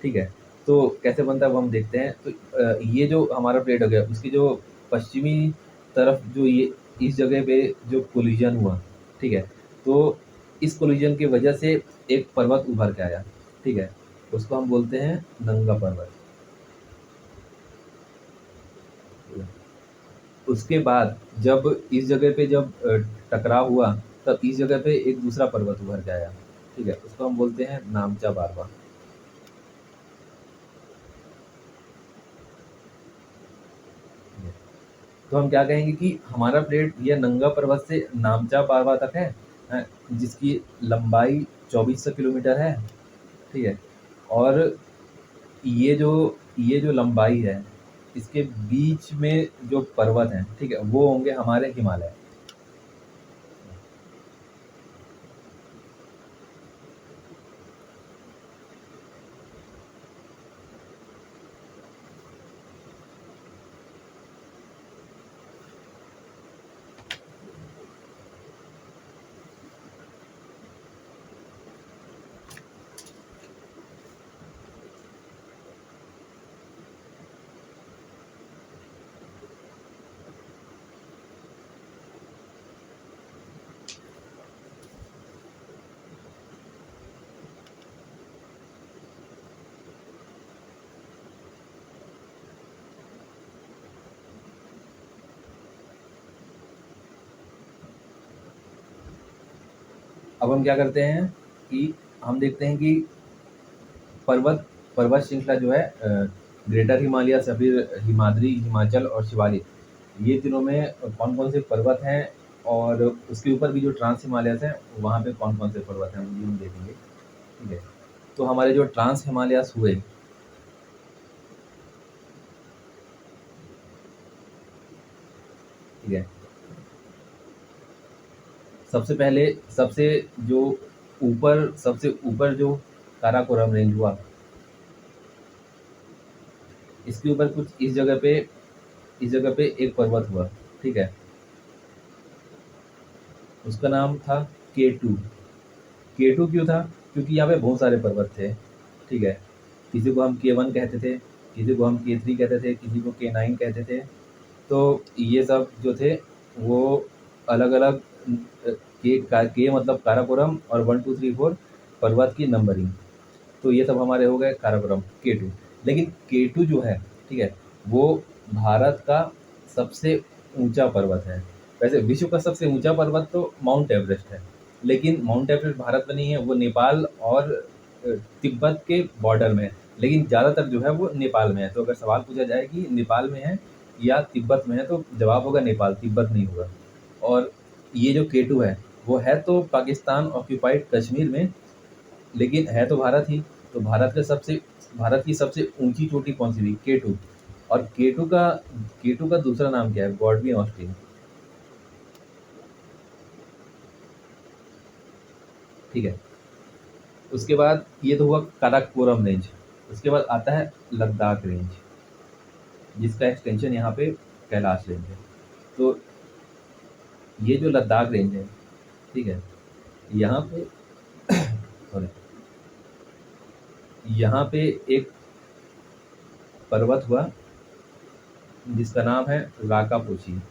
ठीक है, तो कैसे बनता है वो हम देखते हैं। तो ये जो हमारा प्लेट हो गया, उसकी जो पश्चिमी तरफ जो ये इस जगह पे जो कोलिजन हुआ, ठीक है, तो इस कोलिजन की वजह से एक पर्वत उभर के आया, ठीक है, उसको हम बोलते हैं नंगा पर्वत। उसके बाद जब इस जगह पे जब टकराव हुआ, तब इस जगह पे एक दूसरा पर्वत उभर के आया, ठीक है, उसको हम बोलते हैं नामचा बारवा। तो हम क्या कहेंगे कि हमारा प्लेट यह नंगा पर्वत से नामचा बारवा तक है, जिसकी लंबाई 2400 किलोमीटर है, ठीक है। और ये जो ये जो लंबाई है, इसके बीच में जो पर्वत हैं, ठीक है, वो होंगे हमारे हिमालय। अब हम क्या करते हैं कि हम देखते हैं कि पर्वत पर्वत श्रृंखला जो है, ग्रेटर हिमालयस या फिर हिमाद्री, हिमाचल और शिवालिक, ये तीनों में कौन-कौन से पर्वत हैं, और उसके ऊपर भी जो ट्रांस हिमालयस हैं, वहाँ पे कौन-कौन से पर्वत हैं, ये हम देखेंगे, ठीक है। तो हमारे जो ट्रांस हिमालयस हुए, ठीक है, सबसे पहले जो सबसे ऊपर जो काराकोरम रेंज हुआ, इसके ऊपर कुछ इस जगह पे एक पर्वत हुआ, ठीक है, उसका नाम था K2। K2 क्यों था? क्योंकि यहाँ पे बहुत सारे पर्वत थे, ठीक है। किसी को हम K1 कहते थे, किसी को हम K3 कहते थे, किसी को K9 कहते थे। तो ये सब जो थे वो अलग-अलग के मतलब काराकोरम, और 1 2 3 4 पर्वत की नंबरिंग। तो ये सब हमारे हो गए काराकोरम K2। लेकिन K2 जो है, ठीक है, वो भारत का सबसे ऊंचा पर्वत है। वैसे विश्व का सबसे ऊंचा पर्वत तो माउंट एवरेस्ट है, लेकिन माउंट एवरेस्ट भारत में नहीं है, वो नेपाल और तिब्बत के बॉर्डर में है। लेकिन ज़्यादातर जो है वो नेपाल में है। तो अगर सवाल पूछा जाए कि नेपाल में है या तिब्बत में है, तो जवाब होगा नेपाल, तिब्बत नहीं होगा। और ये जो K2 है, वो है तो पाकिस्तान ऑक्यूपाइड कश्मीर में, लेकिन है तो भारत ही। तो भारत की सबसे ऊंची चोटी कौन सी थी? K2। और K2 का दूसरा नाम क्या है? गॉडविन ऑस्टिन, ठीक है। उसके बाद ये तो हुआ काराकोरम रेंज। उसके बाद आता है लद्दाख रेंज, जिसका एक्सटेंशन यहाँ पे कैलाश रेंज है। तो ये जो लद्दाख रेंज है, ठीक है, यहाँ पे सॉरी, यहाँ पे एक पर्वत हुआ जिसका नाम है राकापोची।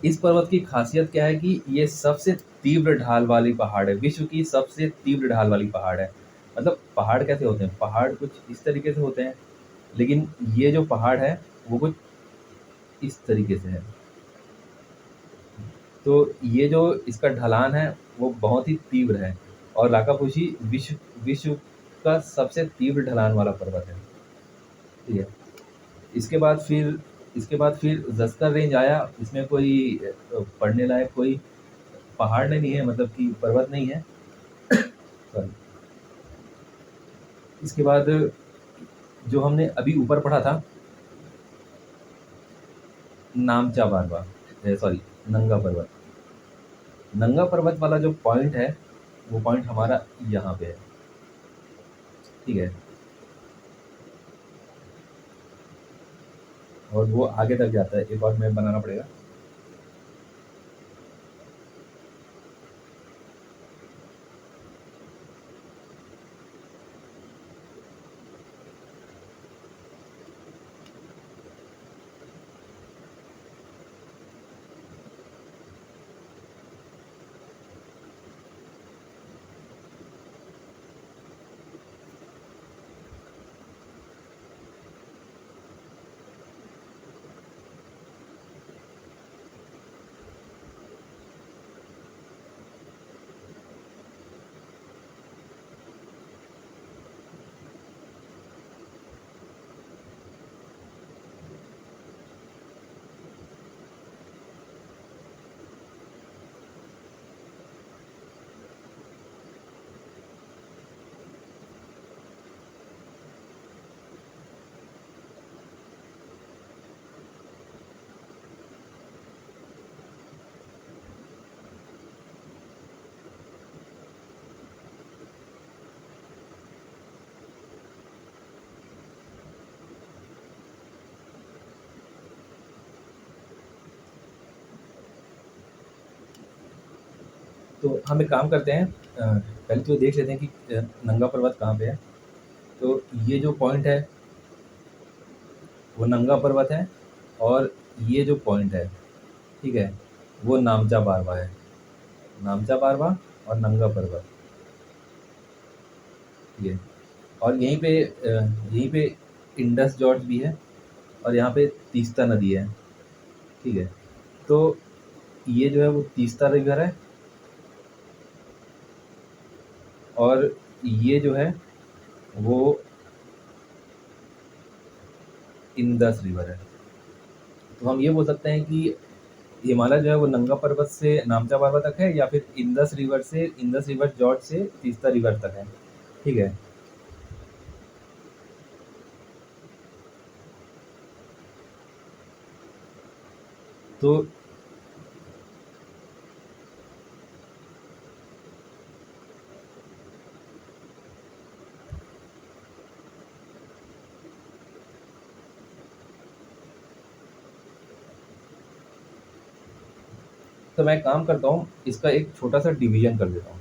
इस पर्वत की खासियत क्या है कि ये सबसे तीव्र ढाल वाली पहाड़ है, विश्व की सबसे तीव्र ढाल वाली पहाड़ है। मतलब पहाड़ कैसे होते हैं? पहाड़ कुछ इस तरीके से होते हैं, लेकिन ये जो पहाड़ है वो कुछ इस तरीके से है। तो ये जो इसका ढलान है वो बहुत ही तीव्र है, और राकापोची विश्व विश्व का सबसे तीव्र ढलान वाला पर्वत है, ठीक है। इसके बाद फिर ज़स्कर रेंज आया। इसमें कोई पढ़ने लायक कोई पहाड़ नहीं है, मतलब कि पर्वत नहीं है, सॉरी। इसके बाद जो हमने अभी ऊपर पढ़ा था, नामचा बारवा, सॉरी, नंगा पर्वत। नंगा पर्वत वाला जो पॉइंट है, वो पॉइंट हमारा यहाँ पे है, ठीक है? और वो आगे तक जाता है, एक और मैप बनाना पड़ेगा। तो हम एक काम करते हैं, पहले तो देख लेते हैं कि नंगा पर्वत कहाँ पे है। तो ये जो पॉइंट है, वो नंगा पर्वत है, और ये जो पॉइंट है, ठीक है, वो नामचा बारवा है। नामचा बारवा और नंगा पर्वत, ये। और यहीं पे इंडस जॉर्ज भी है, और यहाँ पे तीस्ता नदी है, ठीक है? तो ये जो है वो तीस्ता रिवर है, और ये जो है वो इंदस रिवर है। तो हम ये बोल सकते हैं कि हिमालय जो है वो नंगा पर्वत से नामचा बारवा तक है, या फिर इंदस रिवर जॉर्ज से तीस्ता रिवर तक है, ठीक है? तो मैं एक काम करता हूँ, इसका एक छोटा सा डिवीजन कर देता हूँ।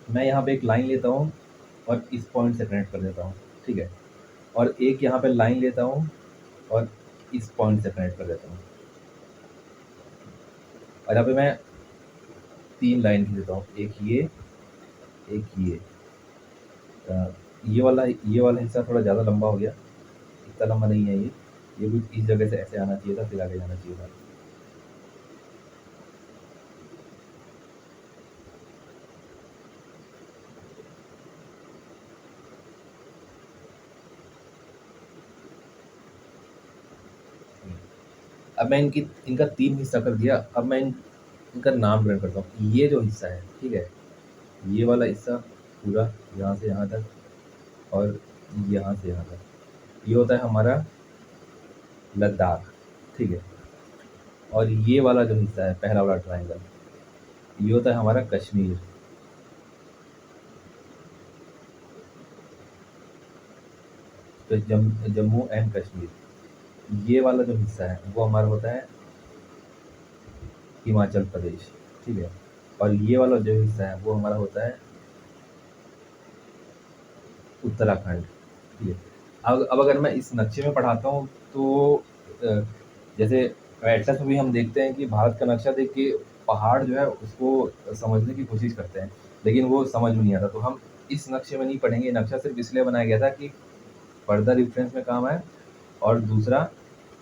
मैं यहाँ पे एक लाइन लेता हूँ और इस पॉइंट से कनेक्ट कर देता हूँ, ठीक है? और एक यहाँ पे लाइन लेता हूँ और इस पॉइंट से कनेक्ट कर देता हूँ, और यहाँ पे मैं 3 लाइन खींच देता हूँ, एक ये। ये वाला हिस्सा थोड़ा ज़्यादा लंबा हो गया, इतना लंबा नहीं है ये। ये भी इस जगह से ऐसे आना चाहिए था, फिर आगे जाना चाहिए था। अब मैं इनका 3 हिस्सा कर दिया। अब मैं इनका नामकरण करता हूँ। ये जो हिस्सा है, ठीक है? ये वाला हिस्सा पूरा यहाँ से यहाँ तक, और यहाँ से यहाँ तक, ये होता है हमारा लद्दाख, ठीक है? और ये वाला जो हिस्सा है, पहला वाला ट्रायंगल, ये होता है हमारा कश्मीर। तो जम्मू एंड कश्मीर। ये वाला जो हिस्सा है वो हमारा होता है हिमाचल प्रदेश, ठीक है? और ये वाला जो हिस्सा है वो हमारा होता है उत्तराखंड, ठीक है? अब अगर मैं इस नक्शे में पढ़ाता हूँ, तो अ, जैसे एटलस में भी हम देखते हैं कि भारत का नक्शा देख के पहाड़ जो है उसको समझने की कोशिश करते हैं, लेकिन वो समझ में नहीं आता। तो हम इस नक्शे में नहीं पढ़ेंगे। नक्शा सिर्फ इसलिए बनाया गया था कि फर्दर रेफरेंस में काम आए, और दूसरा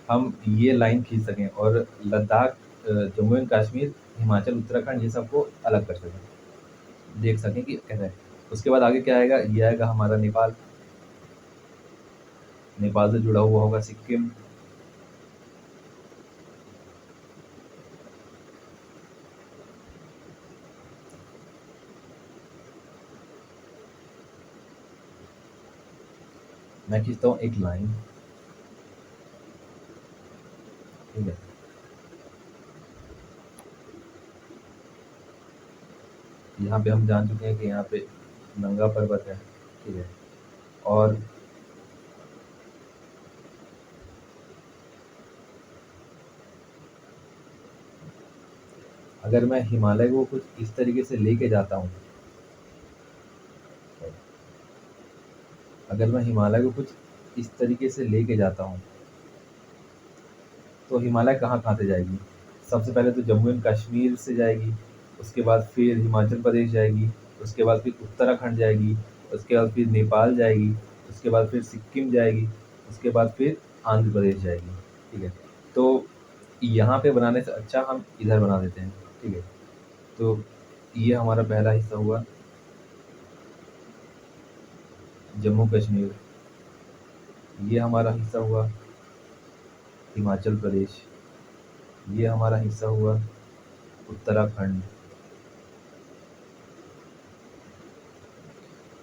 हम ये लाइन खींच सकें, और लद्दाख, जम्मू एंड कश्मीर, हिमाचल, उत्तराखंड, ये सबको अलग कर सकें, देख सकें कि कैसा है। उसके बाद आगे क्या आएगा? ये आएगा हमारा नेपाल। नेपाल से जुड़ा हुआ होगा सिक्किम, मैं खींचता हूँ एक लाइन, ठीक है। यहाँ पे हम जान चुके हैं कि यहाँ पे नंगा पर्वत है, ठीक है। और अगर मैं हिमालय को कुछ इस तरीके से लेके जाता हूँ, अगर मैं हिमालय को कुछ इस तरीके से लेके जाता हूँ, तो हिमालय कहाँ-कहाँ से जाएगी? सबसे पहले तो जम्मू एंड कश्मीर से जाएगी, उसके बाद फिर हिमाचल प्रदेश जाएगी, उसके बाद फिर उत्तराखंड जाएगी, उसके बाद फिर नेपाल जाएगी, उसके बाद फिर सिक्किम जाएगी, उसके बाद फिर आंध्र प्रदेश जाएगी, ठीक है। तो यहाँ पे बनाने से अच्छा हम इधर बना देते हैं, ठीक है। तो ये हमारा पहला हिस्सा हुआ जम्मू कश्मीर, ये हमारा हिस्सा हुआ हिमाचल प्रदेश, ये हमारा हिस्सा हुआ उत्तराखंड,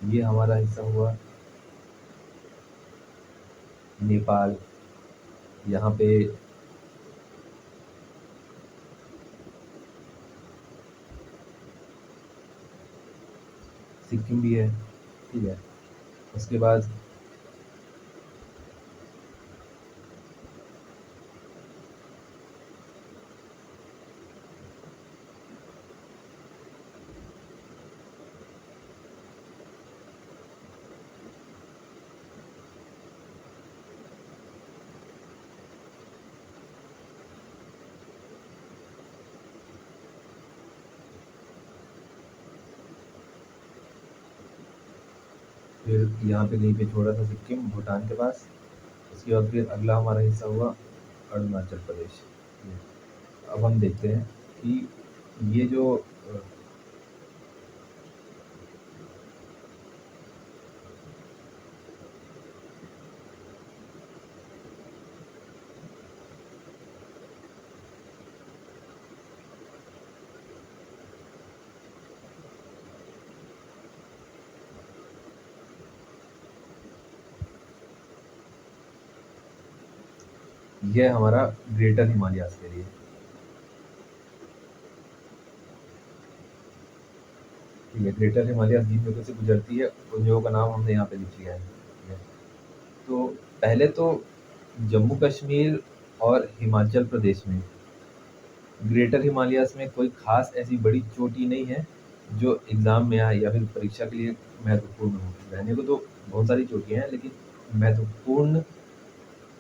ये हमारा हिस्सा हुआ नेपाल, यहाँ पे सिक्किम भी है, ठीक है। उसके बाद फिर यहाँ पे कहीं पे छोड़ा था सिक्किम भूटान के पास, उसके बाद फिर अगला हमारा हिस्सा हुआ अरुणाचल प्रदेश। अब हम देखते हैं कि ये जो ये है हमारा ग्रेटर हिमालयाज़ के लिए, ठीक है। ग्रेटर हिमालयाज़ जिन जगहों से गुजरती है, उन जगहों का नाम हमने यहाँ पे लिख लिया है, ठीक है। तो पहले तो जम्मू कश्मीर और हिमाचल प्रदेश में ग्रेटर हिमालयाज़ में कोई ख़ास ऐसी बड़ी चोटी नहीं है, जो एग्ज़ाम में आए या फिर परीक्षा के लिए महत्वपूर्ण हो। रहने को तो बहुत सारी चोटियाँ हैं, लेकिन महत्वपूर्ण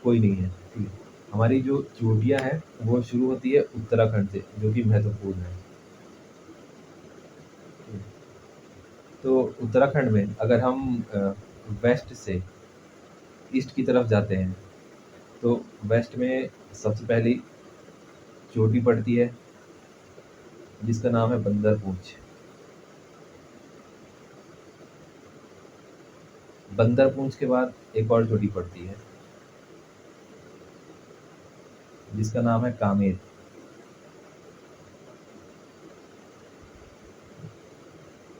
कोई नहीं है, ठीक है। हमारी जो चोटियाँ हैं, वो शुरू होती है उत्तराखंड से, जो कि महत्वपूर्ण है। ठीक है। तो उत्तराखंड में अगर हम वेस्ट से ईस्ट की तरफ जाते हैं, तो वेस्ट में सबसे पहली चोटी पड़ती है, जिसका नाम है बंदर पूंछ। बंदर पूंछ के बाद एक और चोटी पड़ती है, जिसका नाम है कामेर।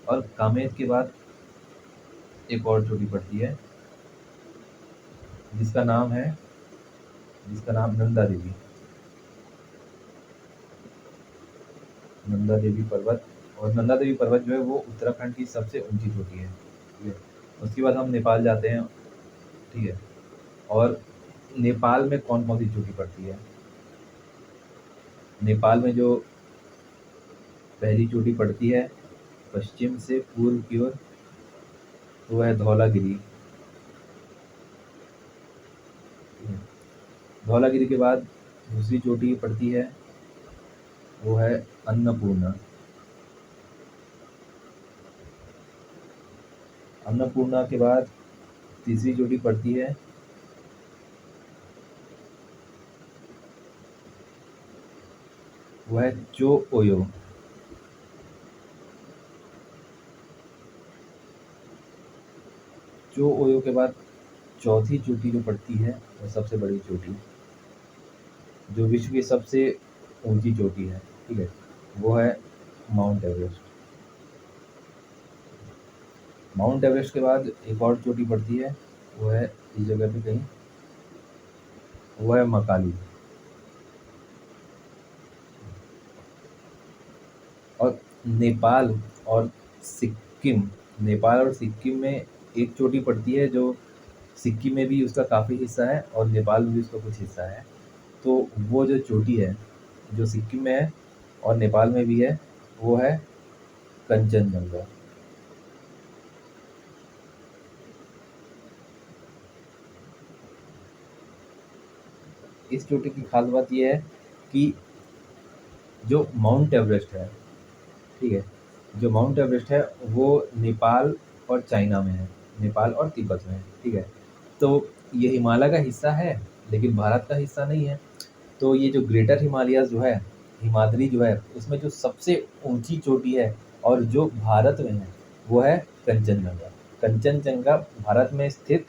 और कामेर के बाद एक और चोटी पड़ती है, जिसका नाम है जिसका नाम नंदा देवी। नंदा देवी पर्वत, और नंदा देवी पर्वत जो है वो उत्तराखंड की सबसे ऊंची चोटी है, ठीक है। उसके बाद हम नेपाल जाते हैं, ठीक है। और नेपाल में कौन कौन सी चोटी पड़ती है? नेपाल में जो पहली चोटी पड़ती है पश्चिम से पूर्व की ओर, तो वह है धौलागिरी। धौलागिरी के बाद दूसरी चोटी पड़ती है, वो है अन्नपूर्णा। अन्नपूर्णा के बाद तीसरी चोटी पड़ती है, वो है चो ओयो। चो ओयो के बाद चौथी चोटी जो पड़ती है, वो सबसे बड़ी चोटी, जो विश्व की सबसे ऊंची चोटी है, ठीक है, वो है माउंट एवरेस्ट। माउंट एवरेस्ट के बाद एक और चोटी पड़ती है, वो है इस जगह पे कहीं, वो है मकाली। और नेपाल और सिक्किम, नेपाल और सिक्किम में एक चोटी पड़ती है जो सिक्किम में भी उसका काफ़ी हिस्सा है और नेपाल में भी उसका कुछ हिस्सा है। तो वो जो चोटी है, जो सिक्किम में है और नेपाल में भी है, वो है कंचनजंगा। इस चोटी की खास बात ये है कि जो माउंट एवरेस्ट है, ठीक है, जो माउंट एवरेस्ट है वो नेपाल और चाइना में है, नेपाल और तिब्बत में है, ठीक है। तो ये हिमालय का हिस्सा है लेकिन भारत का हिस्सा नहीं है। तो ये जो ग्रेटर हिमालयाज़ जो है, हिमाद्री जो है, उसमें जो सबसे ऊँची चोटी है और जो भारत में है, वो है कंचनजंगा। कंचनजंगा भारत में स्थित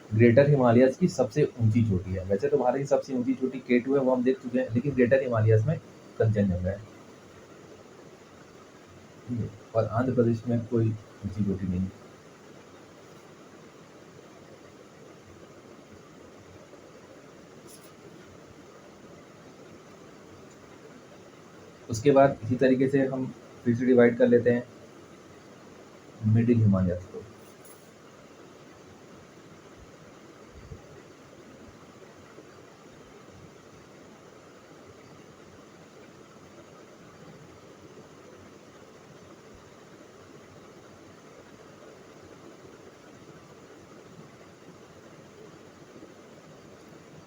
ग्रेटर हिमालयाज़ की सबसे ऊँची चोटी है। वैसे तो भारत की सबसे ऊँची चोटी K2 है, वो हम देख चुके हैं, लेकिन ग्रेटर हिमालयाज़ में कंचनजंगा है। ठीक है, और आंध्र प्रदेश में कोई ऊँची चोटी नहीं है। उसके बाद इसी तरीके से हम फिर से डिवाइड कर लेते हैं मिडिल हिमालयाज़ को।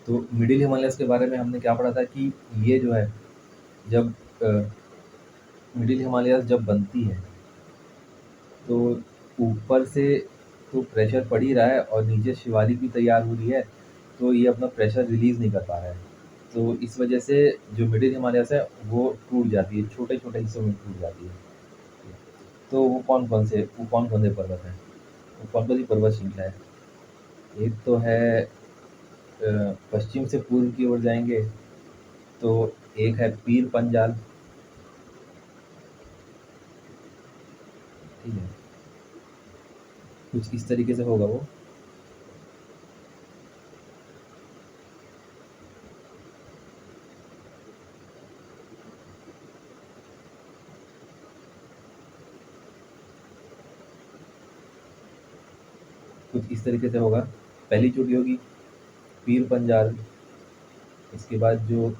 तो मिडिल हिमालयाज़ के बारे में हमने क्या पढ़ा था कि ये जो है, जब मिडिल हिमालयाज़ जब बनती है तो ऊपर से तो प्रेशर पड़ ही रहा है और नीचे शिवालिक भी तैयार हो रही है, तो ये अपना प्रेशर रिलीज़ नहीं कर पा रहा है। तो इस वजह से जो मिडिल हिमालयाज़ है वो टूट जाती है, छोटे-छोटे हिस्सों में टूट जाती है। तो वो कौन-कौन से पर्वत हैं? वो कौन-कौन सी पर्वत श्रृंखला है? एक तो है पश्चिम से पूर्व की ओर जाएँगे तो एक है पीर पंजाल, ठीक है? कुछ इस तरीके से होगा वो। कुछ इस तरीके से होगा। पहली चोटी होगी पीर पंजाल, इसके बाद जो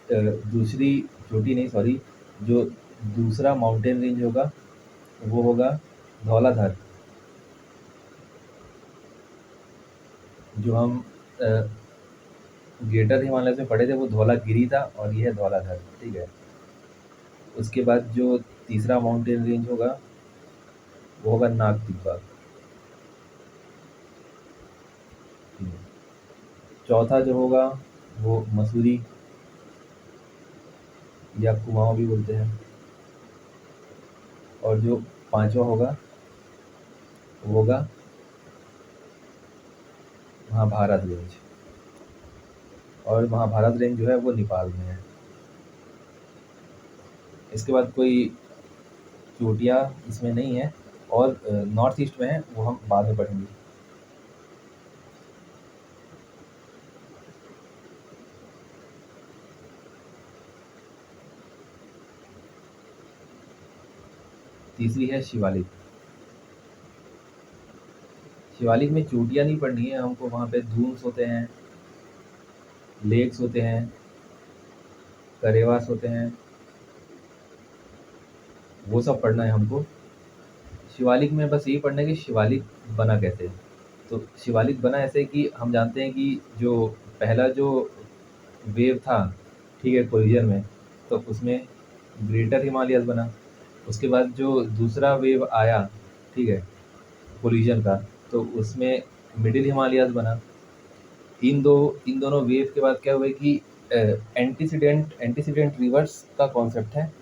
दूसरी चोटी नहीं, सॉरी, जो दूसरा माउंटेन रेंज होगा वो होगा धौलाधर। जो हम अ, ग्रेटर हिमालय में पढ़े थे वो धौलागिरी था और ये है धौलाधर, ठीक है। उसके बाद जो तीसरा माउंटेन रेंज होगा वो होगा नाग तिब्बत, ठीक है। चौथा जो होगा वो मसूरी या कुमाऊं भी बोलते हैं। और जो पांचवा होगा वो होगा महाभारत रेंज, और महाभारत रेंज जो है वो नेपाल में है। इसके बाद कोई चोटियाँ इसमें नहीं है और नॉर्थ ईस्ट में है, वो हम बाद में पढ़ेंगे। तीसरी है शिवालिक। शिवालिक में चोटियाँ नहीं पढ़नी है हमको, वहाँ पे धूम्स होते हैं, लेक्स होते हैं, करेवास होते हैं, वो सब पढ़ना है हमको। शिवालिक में बस यही पढ़ना है कि शिवालिक बना कैसे। तो शिवालिक बना ऐसे कि हम जानते हैं कि जो पहला जो वेव था, ठीक है, कोलिजन में, तो उसमें ग्रेटर हिमालयाज़ बना। उसके बाद जो दूसरा वेव आया, ठीक है, कोलिजन का, तो उसमें मिडिल हिमालयाज़ बना। इन दोनों वेव के बाद क्या हुआ कि एंटीसीडेंट एंटीसीडेंट रिवर्स का कॉन्सेप्ट है।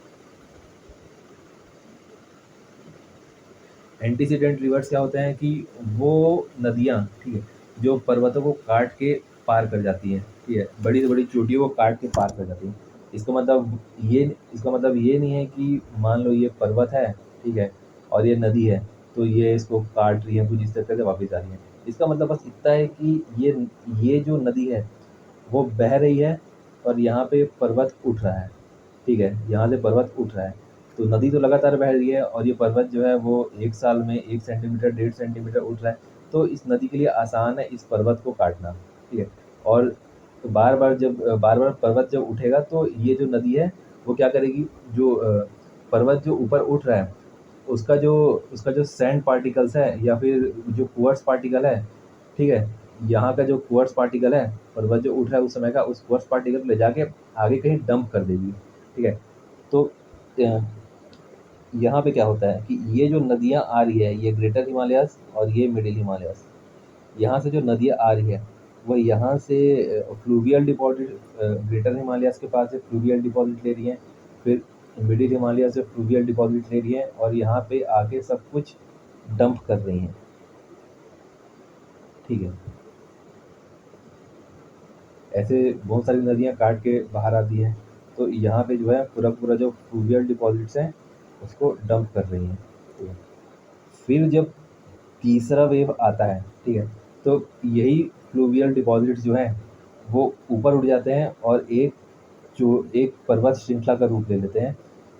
एंटीसीडेंट रिवर्स क्या होते हैं कि वो नदियाँ, ठीक है, जो पर्वतों को काट के पार कर जाती हैं, ठीक है, बड़ी से बड़ी चोटियों को काट के पार कर जाती हैं। इसका मतलब ये इसका मतलब ये नहीं है कि मान लो ये पर्वत है, ठीक है, और ये नदी है, तो ये इसको काट रही है, कुछ इस तरह से वापस आ रही है। इसका मतलब बस इतना है कि ये जो नदी है वो बह रही है और यहाँ पे पर्वत उठ रहा है, ठीक है? यहाँ से पर्वत उठ रहा है। तो नदी तो लगातार बह रही है और ये पर्वत जो है वो 1 साल में 1 सेंटीमीटर, 1.5 सेंटीमीटर उठ रहा है। तो इस नदी के लिए आसान है इस पर्वत को काटना, ठीक है? और बार-बार पर्वत जब उठेगा तो ये जो नदी है वो क्या करेगी, जो पर्वत जो ऊपर उठ रहा है उसका जो सैंड पार्टिकल्स है या फिर जो क्वार्ट्ज पार्टिकल है, ठीक है? यहाँ का जो क्वार्ट्ज पार्टिकल है, पर्वत जो उठ रहा है उस समय का, उस क्वार्ट्ज पार्टिकल को ले जाके आगे कहीं डंप कर देगी, ठीक है? तो अ, यहाँ पे क्या होता है कि ये जो नदियाँ आ रही है, ये ग्रेटर हिमालयाज़ और ये मिडिल हिमालयाज़, यहाँ से जो नदियाँ आ रही है, वो यहाँ से फ्लूवियल डिपॉज़िट ग्रेटर हिमालयाज़ के पास से फ्लूवियल डिपॉज़िट ले रही हैं, फिर मिडिल हिमालय से फ्लूवियल डिपॉज़िट ले रही हैं और यहाँ पे आके सब कुछ डंप कर रही हैं, ठीक है? ऐसे बहुत सारी नदियाँ काट के बाहर आती हैं, तो यहाँ पे जो है पूरा-पूरा जो फ्लूवियल डिपॉज़िट्स हैं, उसको डंप कर रही हैं, ठीक है? फिर जब तीसरा वेव आता है, ठीक है? तो यही फ्लूवियल डिपॉज़िट्स जो हैं, वो ऊपर उठ जाते हैं और एक पर्वत श्रृंखला का रूप ले लेते हैं,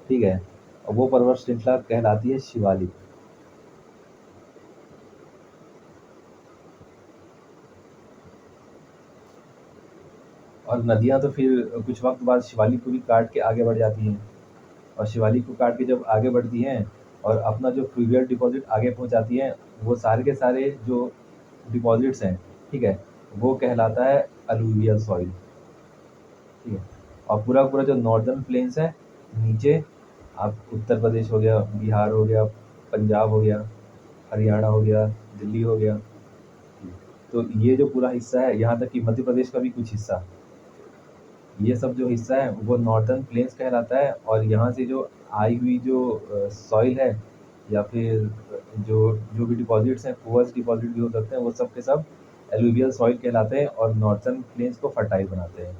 ठीक है? और वो पर्वत श्रृंखला कहलाती है शिवालिक। और नदियाँ तो फिर कुछ वक़्त बाद शिवालिक को भी काट के आगे बढ़ जाती हैं और शिवालिक को काट के जब आगे बढ़ती हैं और अपना जो फ्लूवियल डिपॉज़िट आगे पहुँचाती हैं, वो सारे के सारे जो डिपॉज़िट्स हैं, ठीक है? वो कहलाता है अलूवियल सॉइल, ठीक है? और पूरा-पूरा जो नॉर्दर्न प्लेन्स है, नीचे आप उत्तर प्रदेश हो गया, बिहार हो गया, पंजाब हो गया, हरियाणा हो गया, दिल्ली हो गया, तो ये जो पूरा हिस्सा है, यहाँ तक कि मध्य प्रदेश का भी कुछ हिस्सा, ये सब जो हिस्सा है वो नॉर्दर्न प्लेन्स कहलाता है और यहाँ से जो आई हुई जो सॉइल है या फिर जो जो भी डिपॉज़िट्स हैं, पुअर्स डिपॉज़िट भी हो सकते हैं, वो सब के सब एलुवियल सॉइल कहलाते हैं और नॉर्दर्न प्लेन्स को फर्टाइल बनाते हैं।